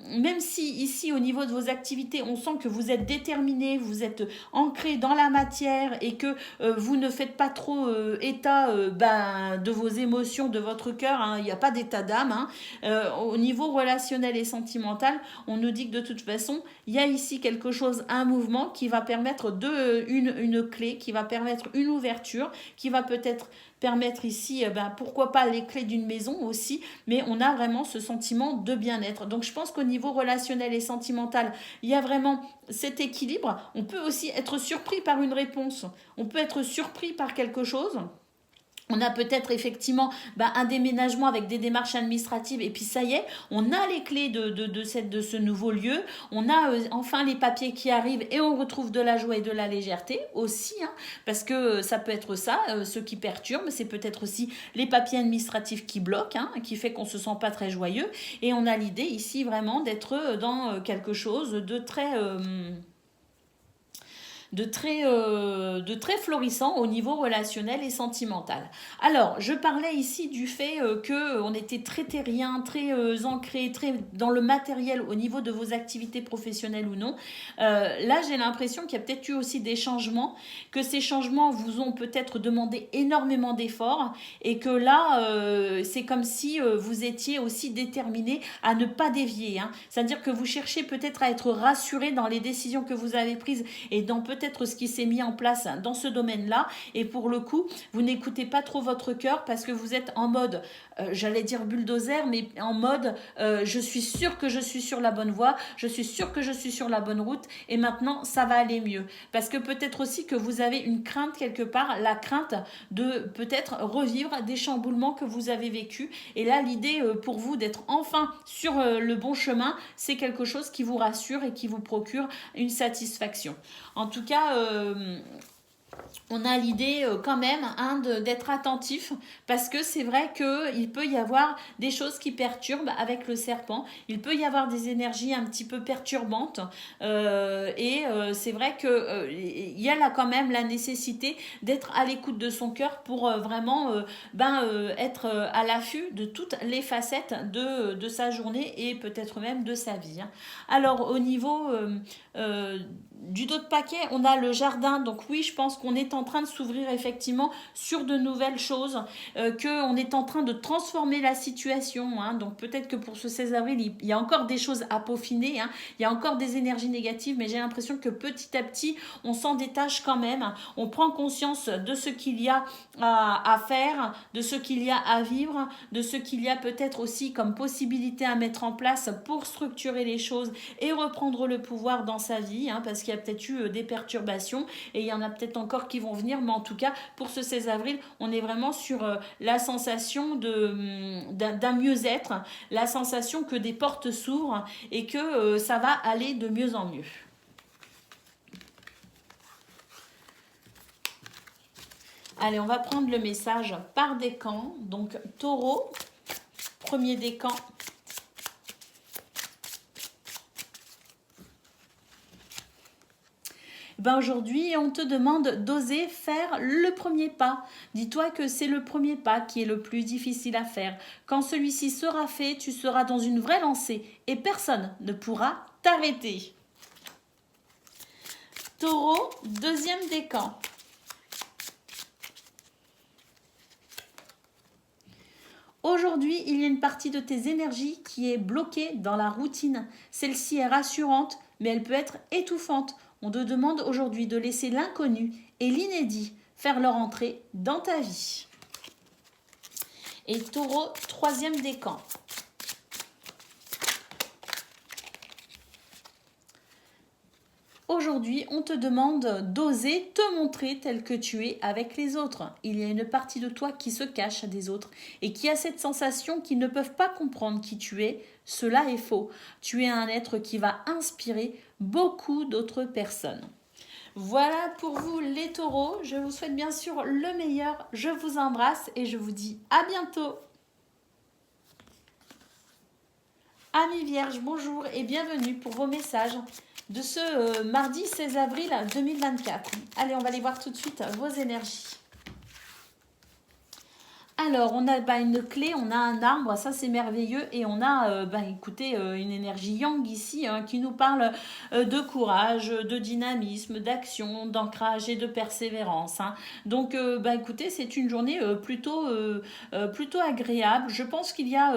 même si ici au niveau de vos activités, on sent que vous êtes déterminé, vous êtes ancré dans la matière et que vous ne faites pas trop état de vos émotions, de votre cœur, hein, il n'y a pas d'état d'âme. Hein. Au niveau relationnel et sentimental, on nous dit que de toute façon, il y a ici quelque chose, un mouvement qui va permettre une clé, qui va permettre une ouverture, qui va peut-être permettre ici, pourquoi pas les clés d'une maison aussi, mais on a vraiment ce sentiment de bien-être. Donc je pense qu'au niveau relationnel et sentimental, il y a vraiment cet équilibre. On peut aussi être surpris par une réponse, on peut être surpris par quelque chose. On a peut-être effectivement un déménagement avec des démarches administratives et puis ça y est, on a les clés de ce nouveau lieu, on a enfin les papiers qui arrivent et on retrouve de la joie et de la légèreté aussi, hein, parce que ça peut être ça, ce qui perturbe, c'est peut-être aussi les papiers administratifs qui bloquent, hein, qui fait qu'on se sent pas très joyeux et on a l'idée ici vraiment d'être dans quelque chose de très florissant au niveau relationnel et sentimental. Alors, je parlais ici du fait qu'on était très terrien, très ancré, très dans le matériel au niveau de vos activités professionnelles ou non. Là, j'ai l'impression qu'il y a peut-être eu aussi des changements, que ces changements vous ont peut-être demandé énormément d'efforts et que là, c'est comme si vous étiez aussi déterminé à ne pas dévier. Hein. C'est-à-dire que vous cherchez peut-être à être rassuré dans les décisions que vous avez prises et dans peut-être ce qui s'est mis en place dans ce domaine-là. Et pour le coup, vous n'écoutez pas trop votre cœur parce que vous êtes en mode, j'allais dire bulldozer, mais en mode, je suis sûre que je suis sur la bonne voie, je suis sûre que je suis sur la bonne route et maintenant, ça va aller mieux. Parce que peut-être aussi que vous avez une crainte quelque part, la crainte de peut-être revivre des chamboulements que vous avez vécus. Et là, l'idée pour vous d'être enfin sur le bon chemin, c'est quelque chose qui vous rassure et qui vous procure une satisfaction. En tout cas, on a l'idée quand même d'être attentif parce que c'est vrai qu'il peut y avoir des choses qui perturbent avec le serpent. Il peut y avoir des énergies un petit peu perturbantes et c'est vrai qu'il y a là quand même la nécessité d'être à l'écoute de son cœur pour vraiment être à l'affût de toutes les facettes de sa journée et peut-être même de sa vie. Hein. Alors au niveau du dos de paquet, on a le jardin. Donc oui, je pense qu'on est en train de s'ouvrir effectivement sur de nouvelles choses, qu'on est en train de transformer la situation. Hein. Donc peut-être que pour ce 16 avril, il y a encore des choses à peaufiner. Hein. Il y a encore des énergies négatives, mais j'ai l'impression que petit à petit, on s'en détache quand même. On prend conscience de ce qu'il y a à faire, de ce qu'il y a à vivre, de ce qu'il y a peut-être aussi comme possibilité à mettre en place pour structurer les choses et reprendre le pouvoir dans sa vie, hein, parce qu'il y a peut-être eu des perturbations et il y en a peut-être encore qui vont venir, mais en tout cas pour ce 16 avril on est vraiment sur la sensation d'un mieux-être, la sensation que des portes s'ouvrent et que ça va aller de mieux en mieux. Allez, on va prendre le message par décan. Donc Taureau, premier décan. Aujourd'hui, on te demande d'oser faire le premier pas. Dis-toi que c'est le premier pas qui est le plus difficile à faire. Quand celui-ci sera fait, tu seras dans une vraie lancée et personne ne pourra t'arrêter. Taureau, deuxième décan. Aujourd'hui, il y a une partie de tes énergies qui est bloquée dans la routine. Celle-ci est rassurante, mais elle peut être étouffante. On te demande aujourd'hui de laisser l'inconnu et l'inédit faire leur entrée dans ta vie. Et Taureau, troisième décan. Aujourd'hui, on te demande d'oser te montrer tel que tu es avec les autres. Il y a une partie de toi qui se cache des autres et qui a cette sensation qu'ils ne peuvent pas comprendre qui tu es. Cela est faux. Tu es un être qui va inspirer beaucoup d'autres personnes. Voilà pour vous les taureaux. Je vous souhaite bien sûr le meilleur. Je vous embrasse et je vous dis à bientôt. Amis vierges, bonjour et bienvenue pour vos messages de ce mardi 16 avril 2024. Allez, on va aller voir tout de suite vos énergies. Alors, on a une clé, on a un arbre, ça c'est merveilleux. Et on a, écoutez, une énergie yang ici qui nous parle de courage, de dynamisme, d'action, d'ancrage et de persévérance. Hein. Donc, écoutez, c'est une journée plutôt agréable. Je pense qu'il y a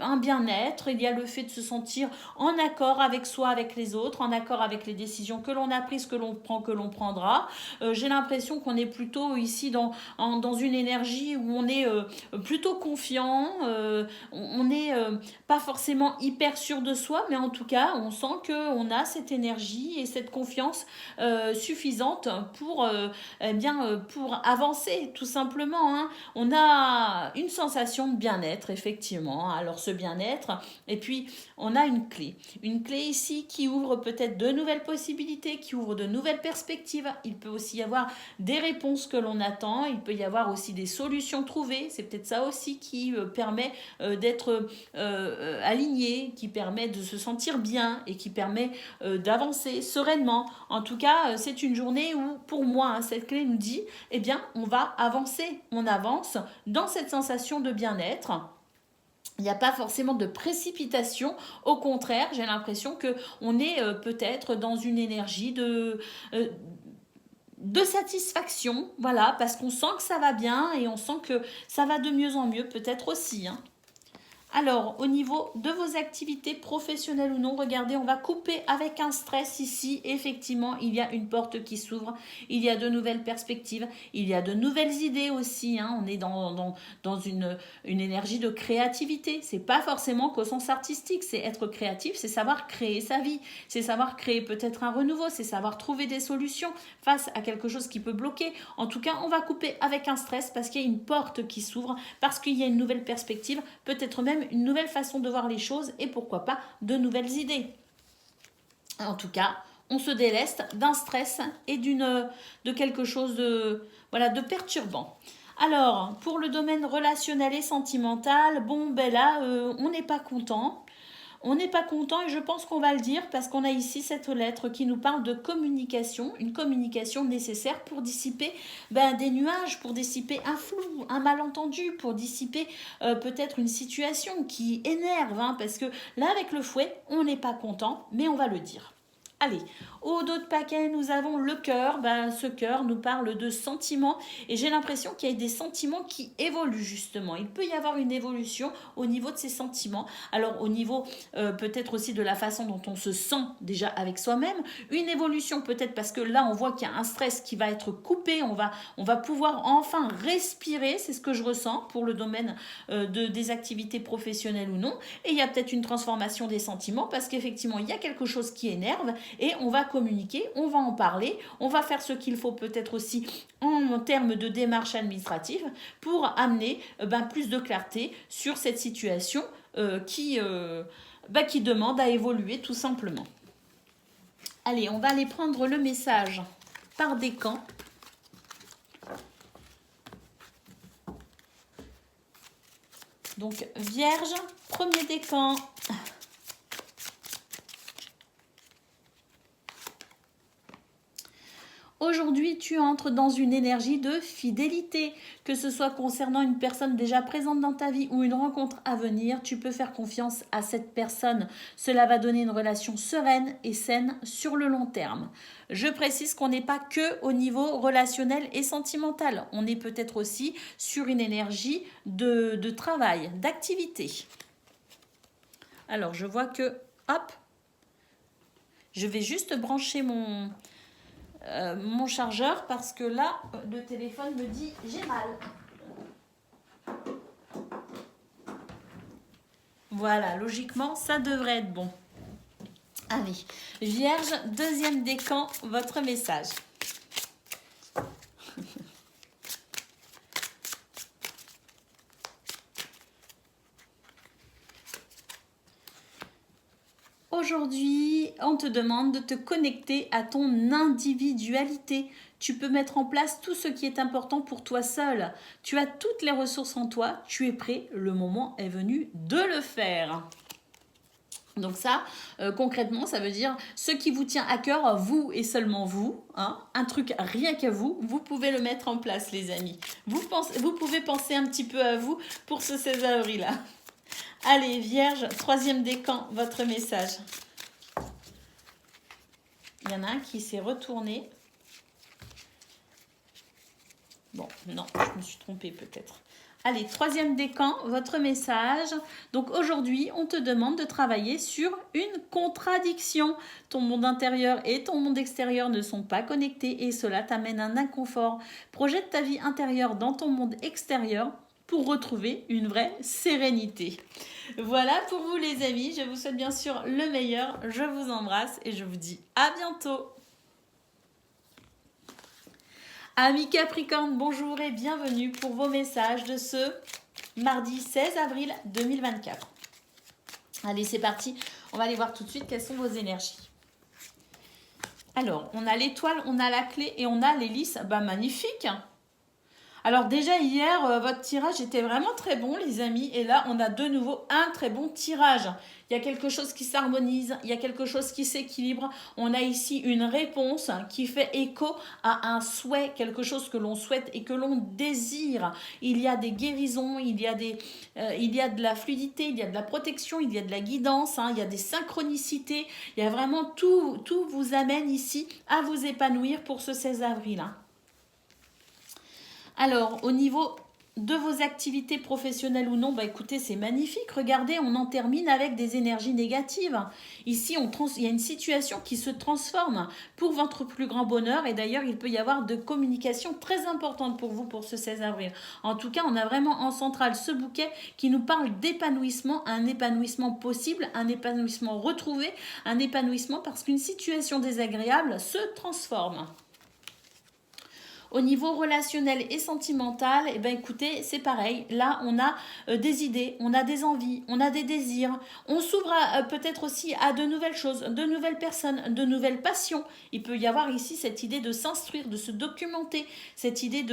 un bien-être, il y a le fait de se sentir en accord avec soi, avec les autres, en accord avec les décisions que l'on a prises, que l'on prend, que l'on prendra. J'ai l'impression qu'on est plutôt ici dans une énergie où on est plutôt confiant, on n'est pas forcément hyper sûr de soi, mais en tout cas, on sent qu'on a cette énergie et cette confiance suffisante pour, pour avancer, tout simplement. Hein. On a une sensation de bien-être, effectivement. Alors, ce bien-être, et puis, on a une clé ici qui ouvre peut-être de nouvelles possibilités, qui ouvre de nouvelles perspectives. Il peut aussi y avoir des réponses que l'on attend, il peut y avoir aussi des solutions trouvées. C'est peut-être ça aussi qui permet d'être aligné, qui permet de se sentir bien et qui permet d'avancer sereinement. En tout cas, c'est une journée où, pour moi, hein, cette clé nous dit, eh bien, on va avancer, on avance dans cette sensation de bien-être. Il n'y a pas forcément de précipitation, au contraire, j'ai l'impression qu'on est peut-être dans une énergie de satisfaction, voilà, parce qu'on sent que ça va bien et on sent que ça va de mieux en mieux, peut-être aussi. Hein. Alors, au niveau de vos activités professionnelles ou non, regardez, on va couper avec un stress ici. Effectivement, il y a une porte qui s'ouvre, il y a de nouvelles perspectives, il y a de nouvelles idées aussi. Hein. On est dans une énergie de créativité. C'est pas forcément qu'au sens artistique, c'est être créatif, c'est savoir créer sa vie, c'est savoir créer peut-être un renouveau, c'est savoir trouver des solutions face à quelque chose qui peut bloquer. En tout cas, on va couper avec un stress parce qu'il y a une porte qui s'ouvre, parce qu'il y a une nouvelle perspective, peut-être même une nouvelle façon de voir les choses et pourquoi pas de nouvelles idées. En tout cas, on se déleste d'un stress et de quelque chose de perturbant. Alors, pour le domaine relationnel et sentimental, bon, ben là, on n'est pas content. On n'est pas content et je pense qu'on va le dire parce qu'on a ici cette lettre qui nous parle de communication, une communication nécessaire pour dissiper des nuages, pour dissiper un flou, un malentendu, pour dissiper peut-être une situation qui énerve, hein, parce que là avec le fouet, on n'est pas content, mais on va le dire. Allez, au dos de paquet, nous avons le cœur. Ce cœur nous parle de sentiments et j'ai l'impression qu'il y a des sentiments qui évoluent justement. Il peut y avoir une évolution au niveau de ces sentiments. Alors au niveau peut-être aussi de la façon dont on se sent déjà avec soi-même. Une évolution peut-être parce que là on voit qu'il y a un stress qui va être coupé. On va pouvoir enfin respirer. C'est ce que je ressens pour le domaine des activités professionnelles ou non. Et il y a peut-être une transformation des sentiments parce qu'effectivement il y a quelque chose qui énerve. Et on va communiquer, on va en parler, on va faire ce qu'il faut peut-être aussi en termes de démarche administrative pour amener plus de clarté sur cette situation qui demande à évoluer tout simplement. Allez, on va aller prendre le message par décan. Donc, Vierge, premier décan. Aujourd'hui, tu entres dans une énergie de fidélité, que ce soit concernant une personne déjà présente dans ta vie ou une rencontre à venir, tu peux faire confiance à cette personne. Cela va donner une relation sereine et saine sur le long terme. Je précise qu'on n'est pas que au niveau relationnel et sentimental. On est peut-être aussi sur une énergie de travail, d'activité. Alors, je vois que, hop, je vais juste brancher mon chargeur parce que là, le téléphone me dit j'ai mal. Voilà, logiquement, ça devrait être bon. Allez, Vierge, deuxième décan, votre message. Aujourd'hui, on te demande de te connecter à ton individualité. Tu peux mettre en place tout ce qui est important pour toi seul. Tu as toutes les ressources en toi, tu es prêt, le moment est venu de le faire. Donc ça, concrètement, ça veut dire ce qui vous tient à cœur, vous et seulement vous, hein, un truc rien qu'à vous, vous pouvez le mettre en place les amis. Vous pouvez penser un petit peu à vous pour ce 16 avril là. Allez, Vierge, troisième décan, votre message. Il y en a un qui s'est retourné. Bon, non, je me suis trompée peut-être. Allez, troisième décan, votre message. Donc aujourd'hui, on te demande de travailler sur une contradiction. Ton monde intérieur et ton monde extérieur ne sont pas connectés et cela t'amène un inconfort. Projette ta vie intérieure dans ton monde extérieur pour retrouver une vraie sérénité. Voilà pour vous les amis, je vous souhaite bien sûr le meilleur, je vous embrasse et je vous dis à bientôt. Amis Capricorne, bonjour et bienvenue pour vos messages de ce mardi 16 avril 2024. Allez, c'est parti, on va aller voir tout de suite quelles sont vos énergies. Alors, on a l'étoile, on a la clé et on a l'hélice. Bah, magnifique. Alors déjà hier, votre tirage était vraiment très bon les amis. Et là, on a de nouveau un très bon tirage. Il y a quelque chose qui s'harmonise, il y a quelque chose qui s'équilibre. On a ici une réponse qui fait écho à un souhait, quelque chose que l'on souhaite et que l'on désire. Il y a des guérisons, il y a de la fluidité, il y a de la protection, il y a de la guidance, il y a des synchronicités. Il y a vraiment tout vous amène ici à vous épanouir pour ce 16 avril. Alors, au niveau de vos activités professionnelles ou non, bah écoutez, c'est magnifique. Regardez, on en termine avec des énergies négatives. Ici, il y a une situation qui se transforme pour votre plus grand bonheur. Et d'ailleurs, il peut y avoir de communication très importante pour vous pour ce 16 avril. En tout cas, on a vraiment en centrale ce bouquet qui nous parle d'épanouissement, un épanouissement possible, un épanouissement retrouvé, un épanouissement parce qu'une situation désagréable se transforme. Au niveau relationnel et sentimental, eh ben écoutez, c'est pareil. Là, on a des idées, on a des envies, on a des désirs. On s'ouvre peut-être aussi à de nouvelles choses, de nouvelles personnes, de nouvelles passions. Il peut y avoir ici cette idée de s'instruire, de se documenter, cette idée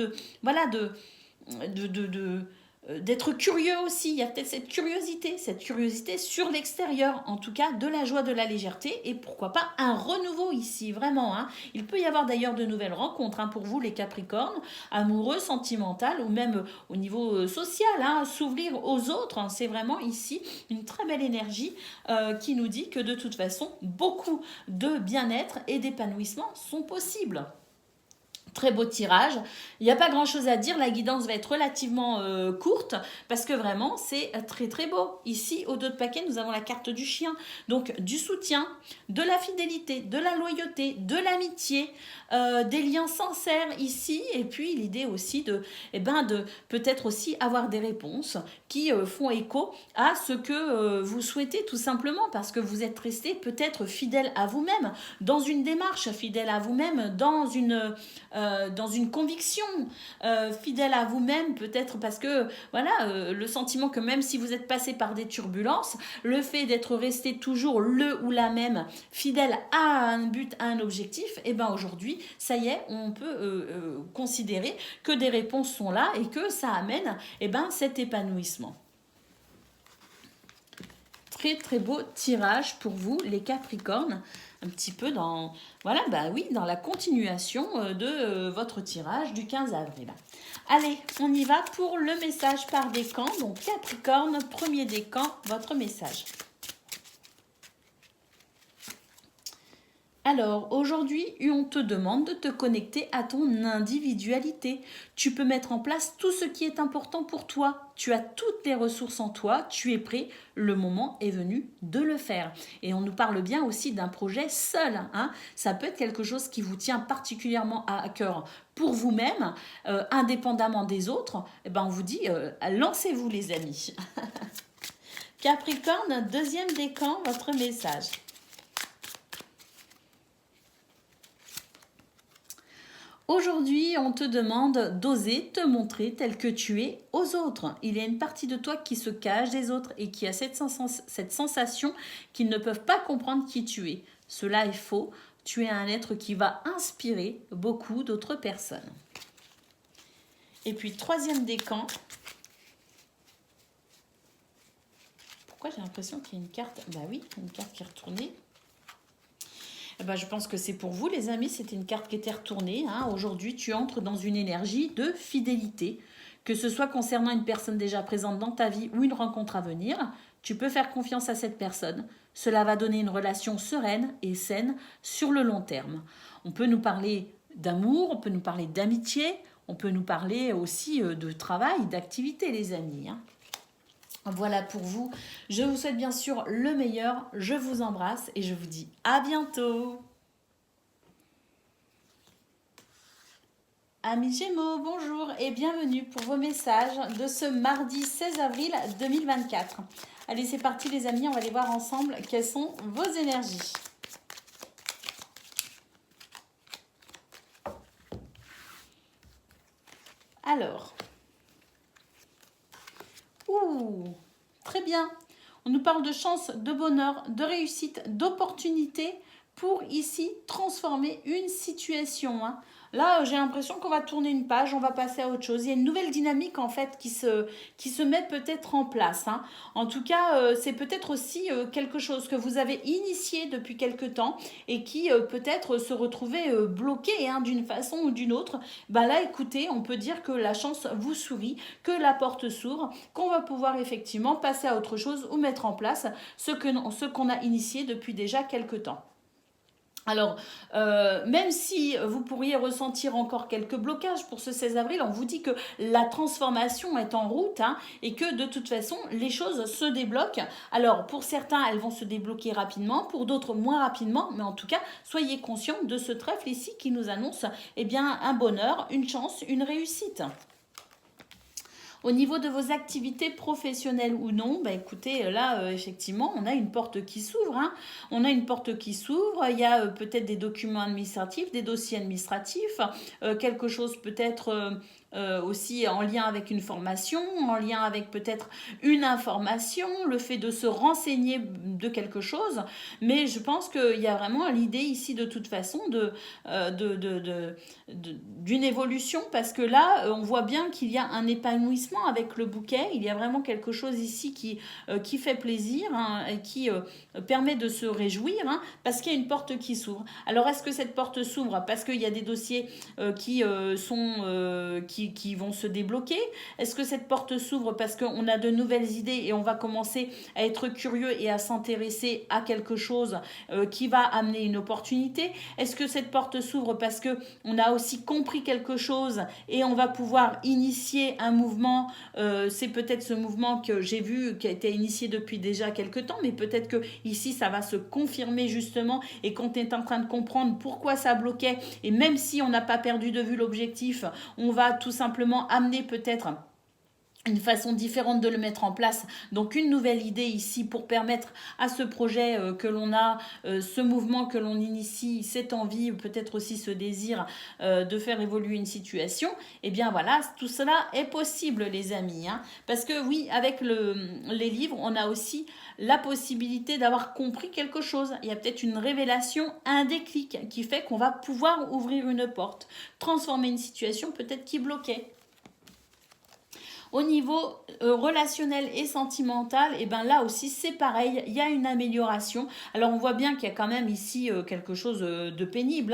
d'être curieux aussi. Il y a peut-être cette curiosité sur l'extérieur, en tout cas de la joie, de la légèreté et pourquoi pas un renouveau ici, vraiment. Il peut y avoir d'ailleurs de nouvelles rencontres pour vous les Capricornes, amoureux, sentimentales ou même au niveau social, s'ouvrir aux autres. C'est vraiment ici une très belle énergie qui nous dit que de toute façon, beaucoup de bien-être et d'épanouissement sont possibles. Très beau tirage. Il n'y a pas grand chose à dire. La guidance va être relativement courte parce que vraiment, c'est très très beau. Ici, au dos de paquet, nous avons la carte du chien. Donc, du soutien, de la fidélité, de la loyauté, de l'amitié, des liens sincères ici. Et puis, l'idée aussi de peut-être aussi avoir des réponses qui font écho à ce que vous souhaitez tout simplement parce que vous êtes resté peut-être fidèle à vous-même dans une démarche, fidèle à vous-même dans une conviction, fidèle à vous-même peut-être parce que voilà le sentiment que même si vous êtes passé par des turbulences, le fait d'être resté toujours le ou la même fidèle à un but, à un objectif, et ben aujourd'hui ça y est, on peut considérer que des réponses sont là et que ça amène cet épanouissement. Très très beau tirage pour vous les Capricornes, un petit peu dans la continuation de votre tirage du 15 avril. Allez, on y va pour le message par décan. Donc Capricorne, premier décan, votre message. Alors, aujourd'hui, on te demande de te connecter à ton individualité. Tu peux mettre en place tout ce qui est important pour toi. Tu as toutes les ressources en toi, tu es prêt, le moment est venu de le faire. Et on nous parle bien aussi d'un projet seul. Ça peut être quelque chose qui vous tient particulièrement à cœur pour vous-même, indépendamment des autres. On vous dit, lancez-vous les amis. Capricorne, deuxième décan, votre message. Aujourd'hui, on te demande d'oser te montrer tel que tu es aux autres. Il y a une partie de toi qui se cache des autres et qui a cette sensation qu'ils ne peuvent pas comprendre qui tu es. Cela est faux. Tu es un être qui va inspirer beaucoup d'autres personnes. Et puis, troisième décan. Pourquoi j'ai l'impression qu'il y a une carte ? Bah oui, une carte qui est retournée. Je pense que c'est pour vous les amis, c'était une carte qui était retournée. Aujourd'hui, tu entres dans une énergie de fidélité, que ce soit concernant une personne déjà présente dans ta vie ou une rencontre à venir. Tu peux faire confiance à cette personne. Cela va donner une relation sereine et saine sur le long terme. On peut nous parler d'amour, on peut nous parler d'amitié, on peut nous parler aussi de travail, d'activité les amis. Voilà pour vous. Je vous souhaite bien sûr le meilleur. Je vous embrasse et je vous dis à bientôt. Amis Gémeaux, bonjour et bienvenue pour vos messages de ce mardi 16 avril 2024. Allez, c'est parti les amis, on va aller voir ensemble quelles sont vos énergies. Alors, très bien. On nous parle de chance, de bonheur, de réussite, d'opportunité pour ici transformer une situation. Là, j'ai l'impression qu'on va tourner une page, on va passer à autre chose. Il y a une nouvelle dynamique en fait qui se met peut-être en place. En tout cas, c'est peut-être aussi quelque chose que vous avez initié depuis quelque temps et qui peut-être se retrouvait bloqué d'une façon ou d'une autre. Là, écoutez, on peut dire que la chance vous sourit, que la porte s'ouvre, qu'on va pouvoir effectivement passer à autre chose ou mettre en place ce qu'on a initié depuis déjà quelque temps. Alors, même si vous pourriez ressentir encore quelques blocages pour ce 16 avril, on vous dit que la transformation est en route et que de toute façon, les choses se débloquent. Alors, pour certains, elles vont se débloquer rapidement, pour d'autres moins rapidement, mais en tout cas, soyez conscients de ce trèfle ici qui nous annonce un bonheur, une chance, une réussite. Au niveau de vos activités professionnelles ou non, écoutez, là, effectivement, on a une porte qui s'ouvre. On a une porte qui s'ouvre. Il y a peut-être des documents administratifs, des dossiers administratifs, quelque chose peut-être aussi en lien avec une formation, en lien avec peut-être une information, le fait de se renseigner de quelque chose. Mais je pense qu'il y a vraiment l'idée ici de toute façon d'une évolution parce que là, on voit bien qu'il y a un épanouissement avec le bouquet. Il y a vraiment quelque chose ici qui fait plaisir et qui permet de se réjouir parce qu'il y a une porte qui s'ouvre. Alors, est-ce que cette porte s'ouvre parce qu'il y a des dossiers qui vont se débloquer? Est-ce que cette porte s'ouvre parce qu'on a de nouvelles idées et on va commencer à être curieux et à s'intéresser à quelque chose qui va amener une opportunité? Est-ce que cette porte s'ouvre parce qu'on a aussi compris quelque chose et on va pouvoir initier un mouvement? C'est peut-être ce mouvement que j'ai vu qui a été initié depuis déjà quelques temps, mais peut-être que ici ça va se confirmer justement et qu'on est en train de comprendre pourquoi ça bloquait et même si on n'a pas perdu de vue l'objectif, on va tout simplement amener peut-être une façon différente de le mettre en place. Donc une nouvelle idée ici pour permettre à ce projet que l'on a, ce mouvement que l'on initie, cette envie, peut-être aussi ce désir de faire évoluer une situation. Et bien voilà, tout cela est possible les amis. Parce que oui, avec les livres, on a aussi la possibilité d'avoir compris quelque chose. Il y a peut-être une révélation, un déclic qui fait qu'on va pouvoir ouvrir une porte, transformer une situation peut-être qui bloquait. Au niveau relationnel et sentimental, et là aussi c'est pareil, il y a une amélioration. Alors on voit bien qu'il y a quand même ici quelque chose de pénible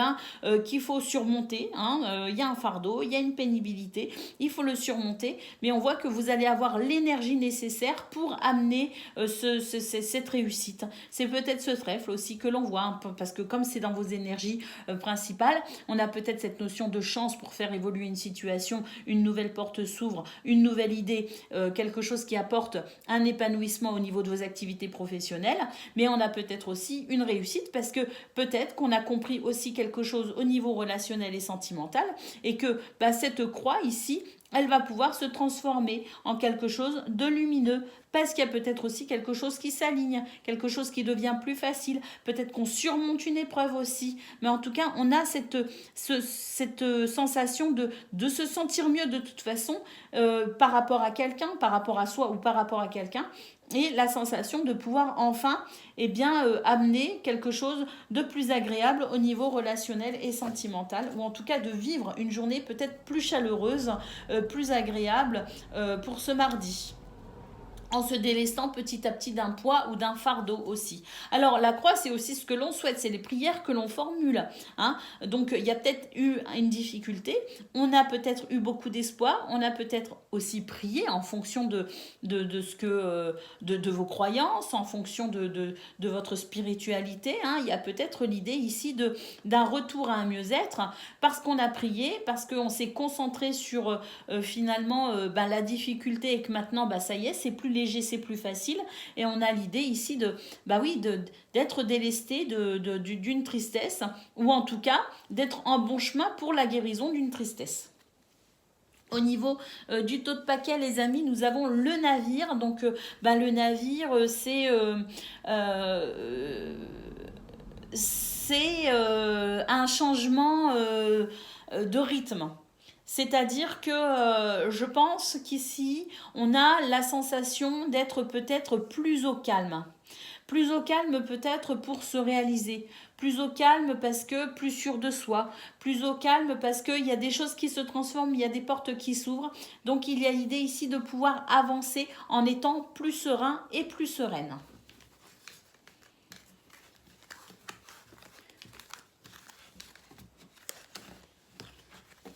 qu'il faut surmonter. Il y a un fardeau, il y a une pénibilité, il faut le surmonter. Mais on voit que vous allez avoir l'énergie nécessaire pour amener cette réussite. C'est peut-être ce trèfle aussi que l'on voit, parce que comme c'est dans vos énergies principales, on a peut-être cette notion de chance pour faire évoluer une situation, une nouvelle porte s'ouvre, une nouvelle idée, quelque chose qui apporte un épanouissement au niveau de vos activités professionnelles, mais on a peut-être aussi une réussite parce que peut-être qu'on a compris aussi quelque chose au niveau relationnel et sentimental et que cette croix ici, elle va pouvoir se transformer en quelque chose de lumineux parce qu'il y a peut-être aussi quelque chose qui s'aligne, quelque chose qui devient plus facile, peut-être qu'on surmonte une épreuve aussi, mais en tout cas on a cette sensation de se sentir mieux de toute façon par rapport à quelqu'un, par rapport à soi ou par rapport à quelqu'un, et la sensation de pouvoir enfin amener quelque chose de plus agréable au niveau relationnel et sentimental, ou en tout cas de vivre une journée peut-être plus chaleureuse, plus agréable pour ce mardi, en se délestant petit à petit d'un poids ou d'un fardeau aussi. Alors la croix, c'est aussi ce que l'on souhaite, c'est les prières que l'on formule. Donc il y a peut-être eu une difficulté, on a peut-être eu beaucoup d'espoir, on a peut-être aussi prié en fonction de vos croyances, en fonction de votre spiritualité. Il y a peut-être l'idée ici d'un retour à un mieux-être, parce qu'on a prié, parce qu'on s'est concentré sur finalement la difficulté et que maintenant ça y est, c'est plus léger, c'est plus facile, et on a l'idée ici d'être délesté d'une tristesse, ou en tout cas d'être en bon chemin pour la guérison d'une tristesse. Au niveau du taux de paquet, les amis, nous avons le navire. Donc, le navire, c'est un changement de rythme. C'est-à-dire que je pense qu'ici, on a la sensation d'être peut-être plus au calme. Plus au calme peut-être pour se réaliser. Plus au calme parce que plus sûr de soi. Plus au calme parce qu'il y a des choses qui se transforment, il y a des portes qui s'ouvrent. Donc il y a l'idée ici de pouvoir avancer en étant plus serein et plus sereine.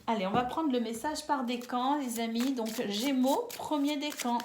Allez, on va prendre le message par décan, les amis. Donc, Gémeaux, premier décan.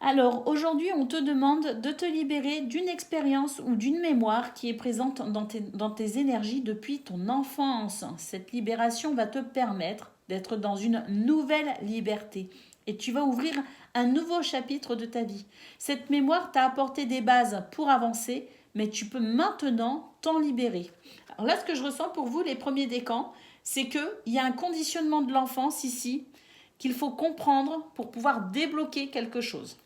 Alors, aujourd'hui, on te demande de te libérer d'une expérience ou d'une mémoire qui est présente dans tes énergies depuis ton enfance. Cette libération va te permettre d'être dans une nouvelle liberté. Et tu vas ouvrir un nouveau chapitre de ta vie. Cette mémoire t'a apporté des bases pour avancer, mais tu peux maintenant t'en libérer. Alors là, ce que je ressens pour vous, les premiers décans, c'est qu'il y a un conditionnement de l'enfance ici qu'il faut comprendre pour pouvoir débloquer quelque chose.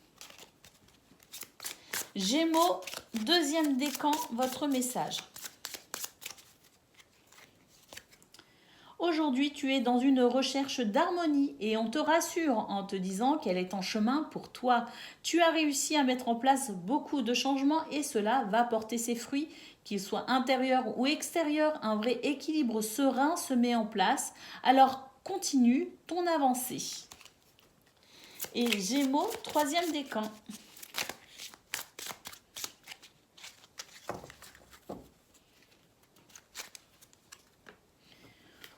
Gémeaux, deuxième décan, votre message. Aujourd'hui, tu es dans une recherche d'harmonie et on te rassure en te disant qu'elle est en chemin pour toi. Tu as réussi à mettre en place beaucoup de changements et cela va porter ses fruits, qu'ils soient intérieurs ou extérieurs. Un vrai équilibre serein se met en place. Alors, continue ton avancée. Et Gémeaux, troisième décan.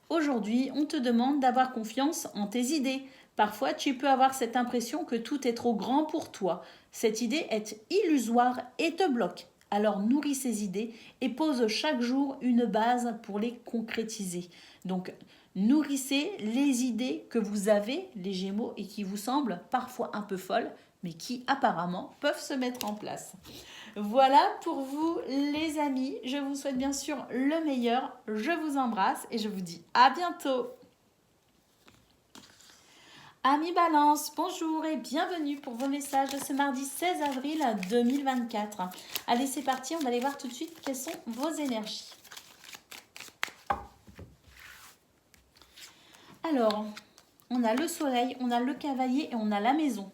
Aujourd'hui, on te demande d'avoir confiance en tes idées. Parfois, tu peux avoir cette impression que tout est trop grand pour toi. Cette idée est illusoire et te bloque. Alors nourris ces idées et pose chaque jour une base pour les concrétiser. Donc, nourrissez les idées que vous avez, les Gémeaux, et qui vous semblent parfois un peu folles, mais qui apparemment peuvent se mettre en place. Voilà pour vous les amis, je vous souhaite bien sûr le meilleur, je vous embrasse et je vous dis à bientôt. Amis Balance, bonjour et bienvenue pour vos messages de ce mardi 16 avril 2024. Allez c'est parti, on va aller voir tout de suite quelles sont vos énergies. Alors, on a le soleil, on a le cavalier et on a la maison.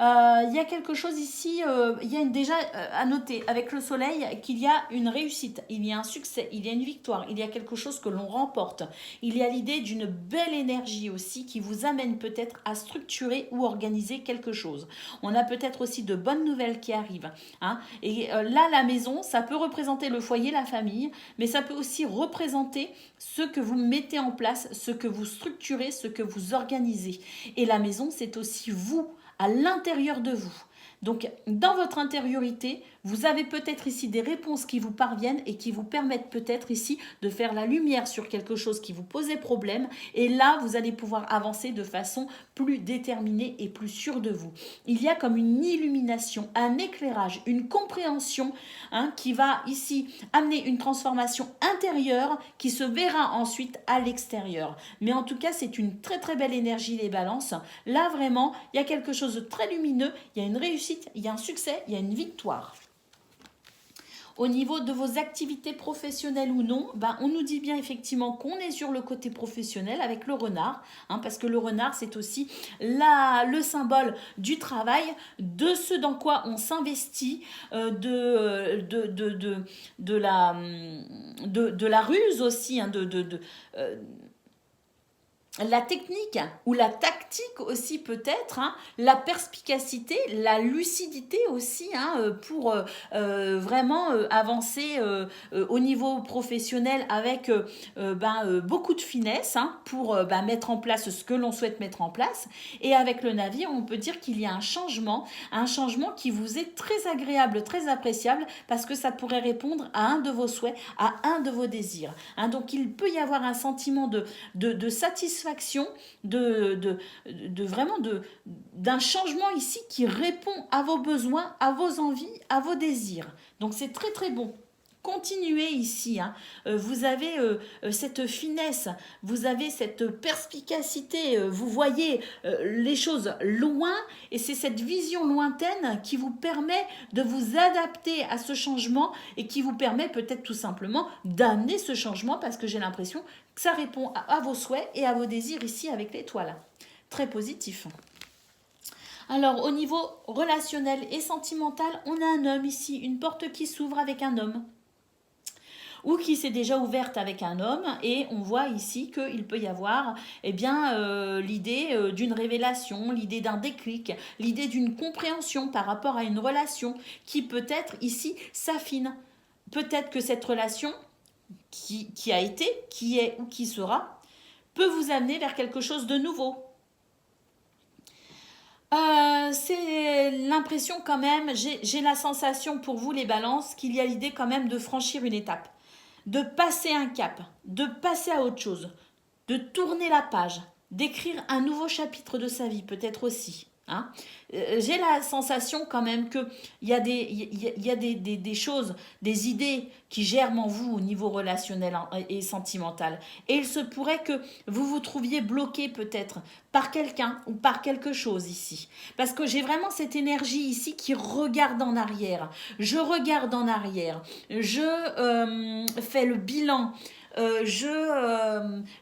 Il y a quelque chose ici, il y a déjà à noter avec le soleil qu'il y a une réussite, il y a un succès, il y a une victoire, il y a quelque chose que l'on remporte. Il y a l'idée d'une belle énergie aussi qui vous amène peut-être à structurer ou organiser quelque chose. On a peut-être aussi de bonnes nouvelles qui arrivent. Hein. Et là, la maison, ça peut représenter le foyer, la famille, mais ça peut aussi représenter ce que vous mettez en place, ce que vous structurez, ce que vous organisez. Et la maison, c'est aussi vous, à l'intérieur de vous. Donc, dans votre intériorité, vous avez peut-être ici des réponses qui vous parviennent et qui vous permettent peut-être ici de faire la lumière sur quelque chose qui vous posait problème. Et là, vous allez pouvoir avancer de façon plus déterminée et plus sûre de vous. Il y a comme une illumination, un éclairage, une compréhension qui va ici amener une transformation intérieure qui se verra ensuite à l'extérieur. Mais en tout cas, c'est une très très belle énergie, les balances. Là, vraiment, il y a quelque chose de très lumineux, il y a une réussite, il y a un succès, il y a une victoire. Au niveau de vos activités professionnelles ou non, on nous dit bien effectivement qu'on est sur le côté professionnel avec le renard, parce que le renard c'est aussi le symbole du travail, de ce dans quoi on s'investit, de la ruse aussi, la technique ou la tactique aussi peut-être, la perspicacité, la lucidité aussi pour vraiment avancer au niveau professionnel avec beaucoup de finesse pour mettre en place ce que l'on souhaite mettre en place. Et avec le navire, on peut dire qu'il y a un changement qui vous est très agréable, très appréciable parce que ça pourrait répondre à un de vos souhaits, à un de vos désirs. Donc il peut y avoir un sentiment de satisfaction satisfaction vraiment d'un changement ici qui répond à vos besoins, à vos envies, à vos désirs. Donc c'est très très bon. Continuez ici, hein. Vous avez cette finesse, vous avez cette perspicacité, vous voyez les choses loin et c'est cette vision lointaine qui vous permet de vous adapter à ce changement et qui vous permet peut-être tout simplement d'amener ce changement parce que j'ai l'impression que ça répond à vos souhaits et à vos désirs ici avec l'étoile. Très positif. Alors au niveau relationnel et sentimental, on a un homme ici, une porte qui s'ouvre avec un homme ou qui s'est déjà ouverte avec un homme et on voit ici qu'il peut y avoir l'idée d'une révélation, l'idée d'un déclic, l'idée d'une compréhension par rapport à une relation qui peut-être ici s'affine. Peut-être que cette relation qui a été, qui est ou qui sera, peut vous amener vers quelque chose de nouveau. C'est l'impression quand même, j'ai la sensation pour vous les balances qu'il y a l'idée quand même de franchir une étape, de passer un cap, de passer à autre chose, de tourner la page, d'écrire un nouveau chapitre de sa vie peut-être aussi. Hein. J'ai la sensation quand même qu'il y a, des choses, des idées qui germent en vous au niveau relationnel et sentimental. Et il se pourrait que vous vous trouviez bloqué peut-être par quelqu'un ou par quelque chose ici. Parce que j'ai vraiment cette énergie ici qui regarde en arrière. Je regarde en arrière. Je fais le bilan.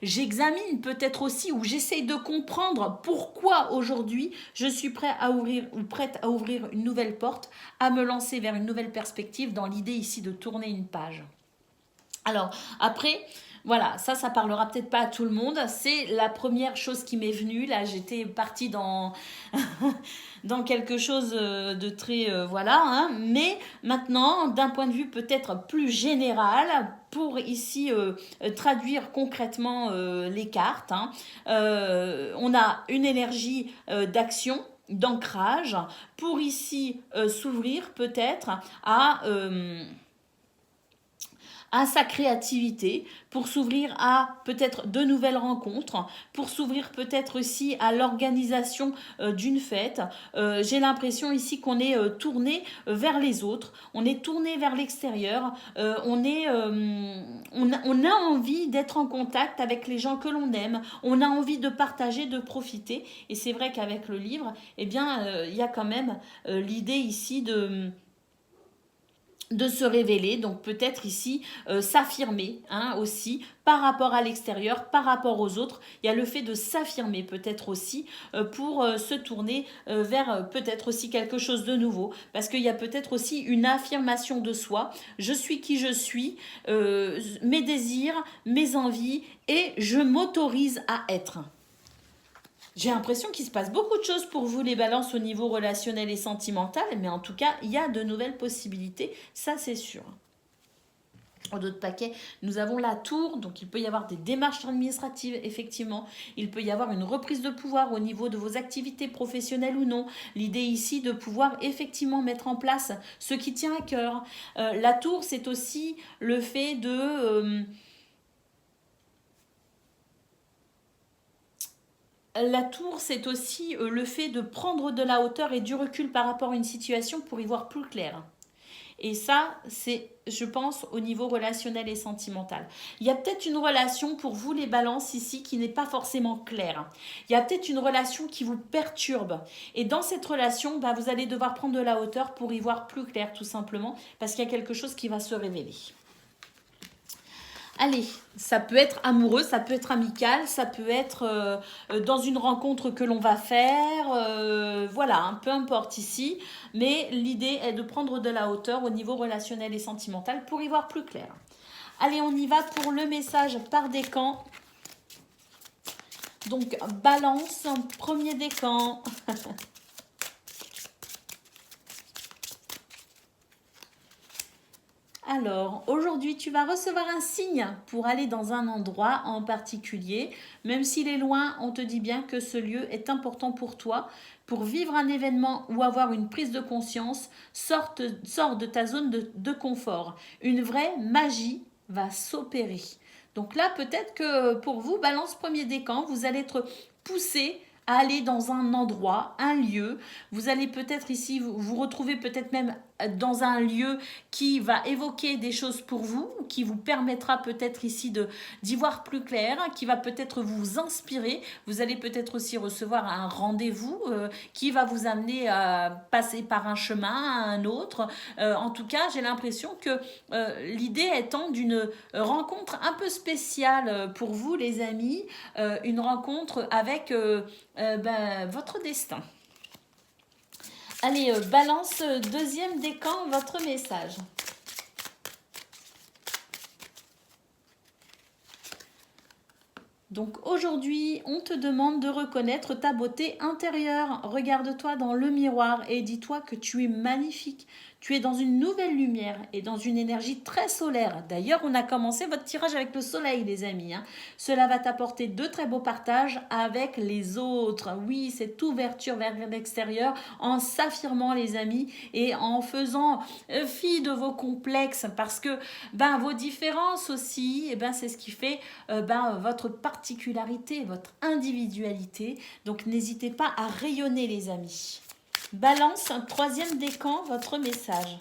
J'examine peut-être aussi ou j'essaye de comprendre pourquoi aujourd'hui je suis prête à ouvrir une nouvelle porte, à me lancer vers une nouvelle perspective dans l'idée ici de tourner une page. Alors après, voilà, ça parlera peut-être pas à tout le monde. C'est la première chose qui m'est venue. Là, j'étais partie dans, dans quelque chose de très... voilà. Hein. Mais maintenant, d'un point de vue peut-être plus général, pour ici traduire concrètement les cartes, hein, on a une énergie d'action, d'ancrage, pour ici s'ouvrir peut-être à sa créativité, pour s'ouvrir à peut-être de nouvelles rencontres, pour s'ouvrir peut-être aussi à l'organisation d'une fête. J'ai l'impression ici qu'on est tourné vers les autres, on est tourné vers l'extérieur, on a envie d'être en contact avec les gens que l'on aime, on a envie de partager, de profiter. Et c'est vrai qu'avec le livre, eh bien, il y a quand même l'idée ici de se révéler, donc peut-être ici s'affirmer aussi par rapport à l'extérieur, par rapport aux autres. Il y a le fait de s'affirmer peut-être aussi pour se tourner vers peut-être aussi quelque chose de nouveau, parce qu'il y a peut-être aussi une affirmation de soi. Je suis qui je suis, mes désirs, mes envies, et je m'autorise à être. J'ai l'impression qu'il se passe beaucoup de choses pour vous les balances au niveau relationnel et sentimental, mais en tout cas, il y a de nouvelles possibilités, ça c'est sûr. En d'autres paquets, nous avons la tour, donc il peut y avoir des démarches administratives, effectivement. Il peut y avoir une reprise de pouvoir au niveau de vos activités professionnelles ou non. L'idée ici de pouvoir effectivement mettre en place ce qui tient à cœur. La tour, c'est aussi le fait de... La tour, c'est aussi le fait de prendre de la hauteur et du recul par rapport à une situation pour y voir plus clair. Et ça, c'est, je pense, au niveau relationnel et sentimental. Il y a peut-être une relation pour vous, les balances, ici, qui n'est pas forcément claire. Il y a peut-être une relation qui vous perturbe. Et dans cette relation, vous allez devoir prendre de la hauteur pour y voir plus clair, tout simplement, parce qu'il y a quelque chose qui va se révéler. Allez, ça peut être amoureux, ça peut être amical, ça peut être dans une rencontre que l'on va faire, voilà, peu importe ici. Mais l'idée est de prendre de la hauteur au niveau relationnel et sentimental pour y voir plus clair. Allez, on y va pour le message par décan. Donc, balance, premier décan. Alors, aujourd'hui, tu vas recevoir un signe pour aller dans un endroit en particulier. Même s'il est loin, on te dit bien que ce lieu est important pour toi. Pour vivre un événement ou avoir une prise de conscience, sors de ta zone de confort. Une vraie magie va s'opérer. Donc là, peut-être que pour vous, Balance premier décan, vous allez être poussé à aller dans un endroit, un lieu. Vous allez peut-être ici vous retrouver peut-être même dans un lieu qui va évoquer des choses pour vous, qui vous permettra peut-être ici d'y voir plus clair, qui va peut-être vous inspirer. Vous allez peut-être aussi recevoir un rendez-vous qui va vous amener à passer par un chemin, à un autre. En tout cas, j'ai l'impression que l'idée étant d'une rencontre un peu spéciale pour vous, les amis, une rencontre avec votre destin. Allez, Balance, deuxième décan, votre message. Donc aujourd'hui, on te demande de reconnaître ta beauté intérieure. Regarde-toi dans le miroir et dis-toi que tu es magnifique. Tu es dans une nouvelle lumière et dans une énergie très solaire. D'ailleurs, on a commencé votre tirage avec le soleil, les amis. Cela va t'apporter de très beaux partages avec les autres. Oui, cette ouverture vers l'extérieur en s'affirmant, les amis, et en faisant fi de vos complexes parce que vos différences aussi, c'est ce qui fait votre particularité, votre individualité. Donc, n'hésitez pas à rayonner, les amis. Balance, un troisième décan, votre message.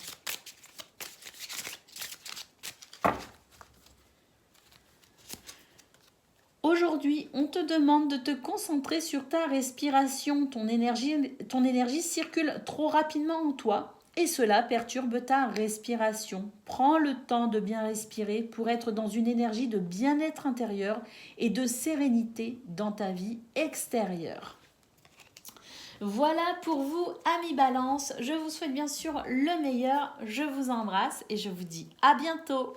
Aujourd'hui, on te demande de te concentrer sur ta respiration. Ton énergie circule trop rapidement en toi et cela perturbe ta respiration. Prends le temps de bien respirer pour être dans une énergie de bien-être intérieur et de sérénité dans ta vie extérieure. Voilà pour vous, amis Balance. Je vous souhaite bien sûr le meilleur. Je vous embrasse et je vous dis à bientôt.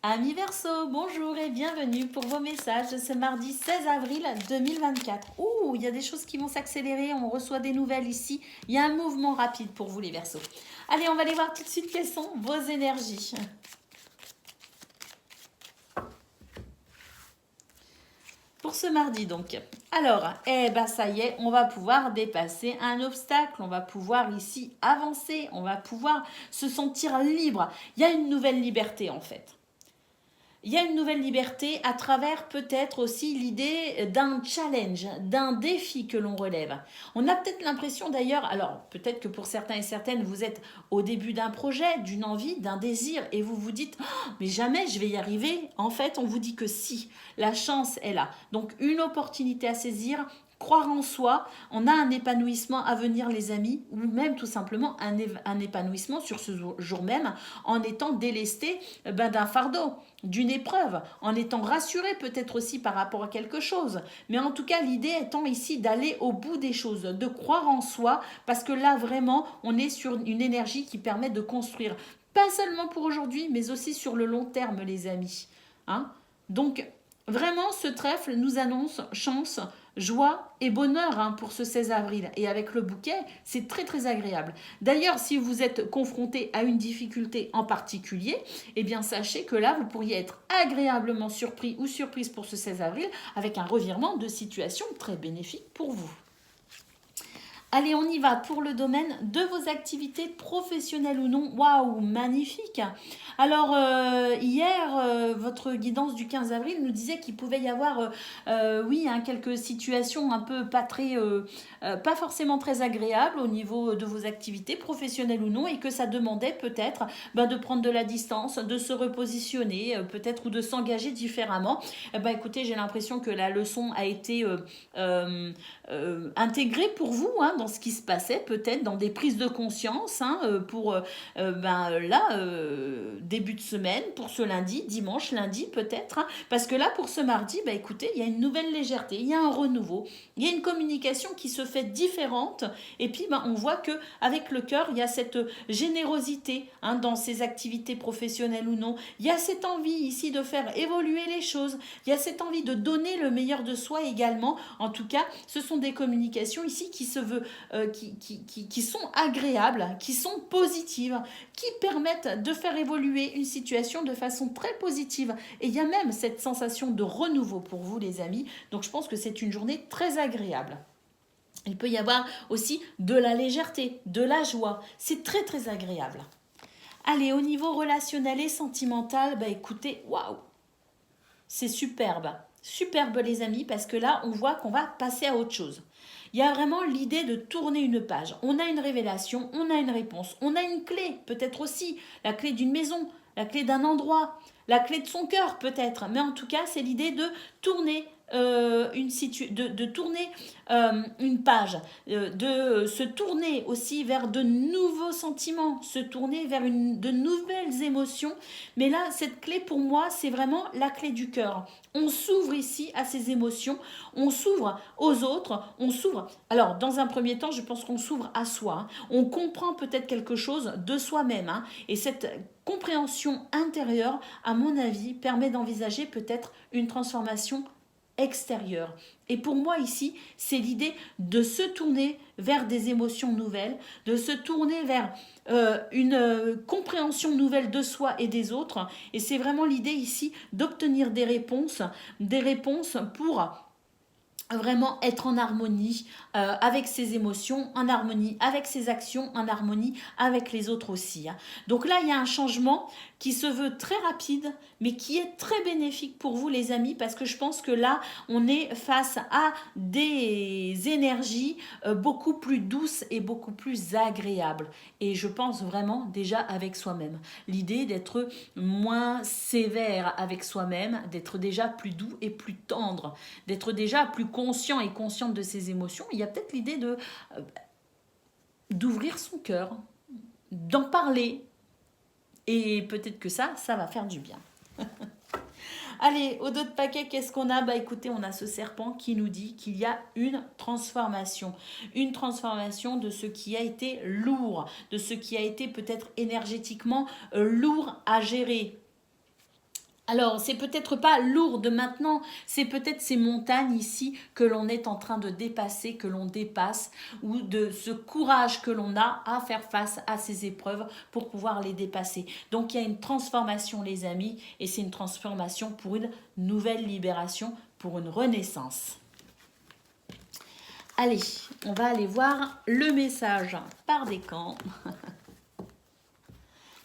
Amis Verseau, bonjour et bienvenue pour vos messages de ce mardi 16 avril 2024. Ouh, il y a des choses qui vont s'accélérer, on reçoit des nouvelles ici. Il y a un mouvement rapide pour vous les Verseaux. Allez, on va aller voir tout de suite quelles sont vos énergies. Pour ce mardi donc. Alors, ça y est, on va pouvoir dépasser un obstacle, on va pouvoir ici avancer, on va pouvoir se sentir libre. Il y a une nouvelle liberté en fait. Il y a une nouvelle liberté à travers peut-être aussi l'idée d'un challenge, d'un défi que l'on relève. On a peut-être l'impression d'ailleurs, alors peut-être que pour certains et certaines, vous êtes au début d'un projet, d'une envie, d'un désir, et vous vous dites oh, « mais jamais je vais y arriver ». En fait, on vous dit que si, la chance est là. Donc une opportunité à saisir, croire en soi, on a un épanouissement à venir les amis, ou même tout simplement un épanouissement sur ce jour même en étant délesté d'un fardeau, d'une épreuve, en étant rassuré peut-être aussi par rapport à quelque chose. Mais en tout cas, l'idée étant ici d'aller au bout des choses, de croire en soi, parce que là vraiment, on est sur une énergie qui permet de construire, pas seulement pour aujourd'hui, mais aussi sur le long terme les amis. Donc, vraiment, ce trèfle nous annonce chance, joie et bonheur pour ce 16 avril. Et avec le bouquet, c'est très très agréable. D'ailleurs, si vous êtes confronté à une difficulté en particulier, sachez que là, vous pourriez être agréablement surpris ou surprise pour ce 16 avril avec un revirement de situation très bénéfique pour vous. Allez, on y va pour le domaine de vos activités professionnelles ou non. Waouh, magnifique. Alors, hier, votre guidance du 15 avril nous disait qu'il pouvait y avoir, quelques situations un peu pas forcément très agréables au niveau de vos activités professionnelles ou non, et que ça demandait peut-être de prendre de la distance, de se repositionner, peut-être ou de s'engager différemment. Écoutez, j'ai l'impression que la leçon a été intégrée pour vous dans ce qui se passait, peut-être dans des prises de conscience pour début de semaine, pour ce lundi, dimanche, lundi peut-être, parce que là pour ce mardi, écoutez, il y a une nouvelle légèreté, il y a un renouveau, il y a une communication qui se fait différente, et puis on voit que avec le cœur, il y a cette générosité dans ces activités professionnelles ou non, il y a cette envie ici de faire évoluer les choses, il y a cette envie de donner le meilleur de soi également. En tout cas, ce sont des communications ici qui se veulent qui sont agréables, qui sont positives, qui permettent de faire évoluer une situation de façon très positive. Et il y a même cette sensation de renouveau pour vous les amis. Donc je pense que c'est une journée très agréable. Il peut y avoir aussi de la légèreté, de la joie. C'est très très agréable. Allez, au niveau relationnel et sentimental, bah écoutez, waouh, c'est superbe. Superbe les amis, parce que là, on voit qu'on va passer à autre chose. Il y a vraiment l'idée de tourner une page. On a une révélation, on a une réponse, on a une clé, peut-être aussi, la clé d'une maison, la clé d'un endroit, la clé de son cœur peut-être. Mais en tout cas, c'est l'idée de tourner de tourner une page, de se tourner aussi vers de nouveaux sentiments, se tourner vers de nouvelles émotions. Mais là, cette clé pour moi, c'est vraiment la clé du cœur. On s'ouvre ici à ces émotions, on s'ouvre aux autres, on s'ouvre. Alors, dans un premier temps, je pense qu'on s'ouvre à soi. Hein. On comprend peut-être quelque chose de soi-même. Hein. Et cette compréhension intérieure, à mon avis, permet d'envisager peut-être une transformation extérieure. Et pour moi ici, c'est l'idée de se tourner vers des émotions nouvelles, de se tourner vers une compréhension nouvelle de soi et des autres. Et c'est vraiment l'idée ici d'obtenir des réponses pour vraiment être en harmonie avec ses émotions, en harmonie avec ses actions, en harmonie avec les autres aussi. Hein. Donc là, il y a un changement qui se veut très rapide, mais qui est très bénéfique pour vous les amis, parce que je pense que là, on est face à des énergies beaucoup plus douces et beaucoup plus agréables. Et je pense vraiment déjà avec soi-même. L'idée d'être moins sévère avec soi-même, d'être déjà plus doux et plus tendre, d'être déjà plus conscient et consciente de ses émotions. Il y a peut-être l'idée d'ouvrir son cœur, d'en parler. Et peut-être que ça va faire du bien. Allez, au dos de paquet, qu'est-ce qu'on a? Bah écoutez, on a ce serpent qui nous dit qu'il y a une transformation. Une transformation de ce qui a été lourd, de ce qui a été peut-être énergétiquement lourd à gérer. Alors, c'est peut-être pas lourd de maintenant, c'est peut-être ces montagnes ici que l'on est en train de dépasser, que l'on dépasse, ou de ce courage que l'on a à faire face à ces épreuves pour pouvoir les dépasser. Donc, il y a une transformation, les amis, et c'est une transformation pour une nouvelle libération, pour une renaissance. Allez, on va aller voir le message par décan.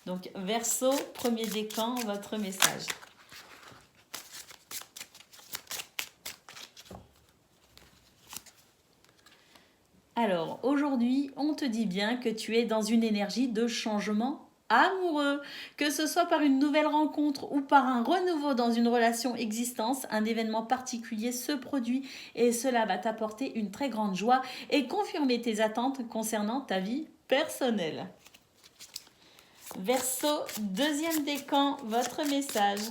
Donc, Verseau, premier décan, votre message. Alors, aujourd'hui, on te dit bien que tu es dans une énergie de changement amoureux. Que ce soit par une nouvelle rencontre ou par un renouveau dans une relation existence, un événement particulier se produit et cela va t'apporter une très grande joie et confirmer tes attentes concernant ta vie personnelle. Verseau, deuxième décan, votre message.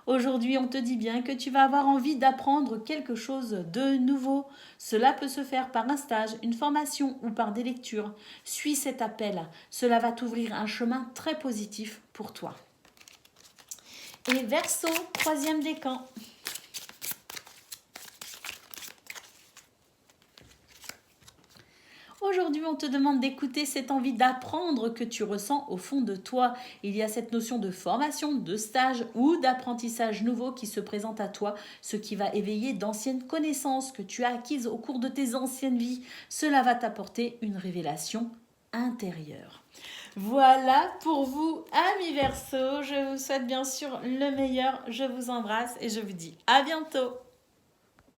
Aujourd'hui, on te dit bien que tu vas avoir envie d'apprendre quelque chose de nouveau. Cela peut se faire par un stage, une formation ou par des lectures. Suis cet appel. Cela va t'ouvrir un chemin très positif pour toi. Et Verseau, troisième décan. Aujourd'hui, on te demande d'écouter cette envie d'apprendre que tu ressens au fond de toi. Il y a cette notion de formation, de stage ou d'apprentissage nouveau qui se présente à toi, ce qui va éveiller d'anciennes connaissances que tu as acquises au cours de tes anciennes vies. Cela va t'apporter une révélation intérieure. Voilà pour vous, amis Verseau. Je vous souhaite bien sûr le meilleur. Je vous embrasse et je vous dis à bientôt.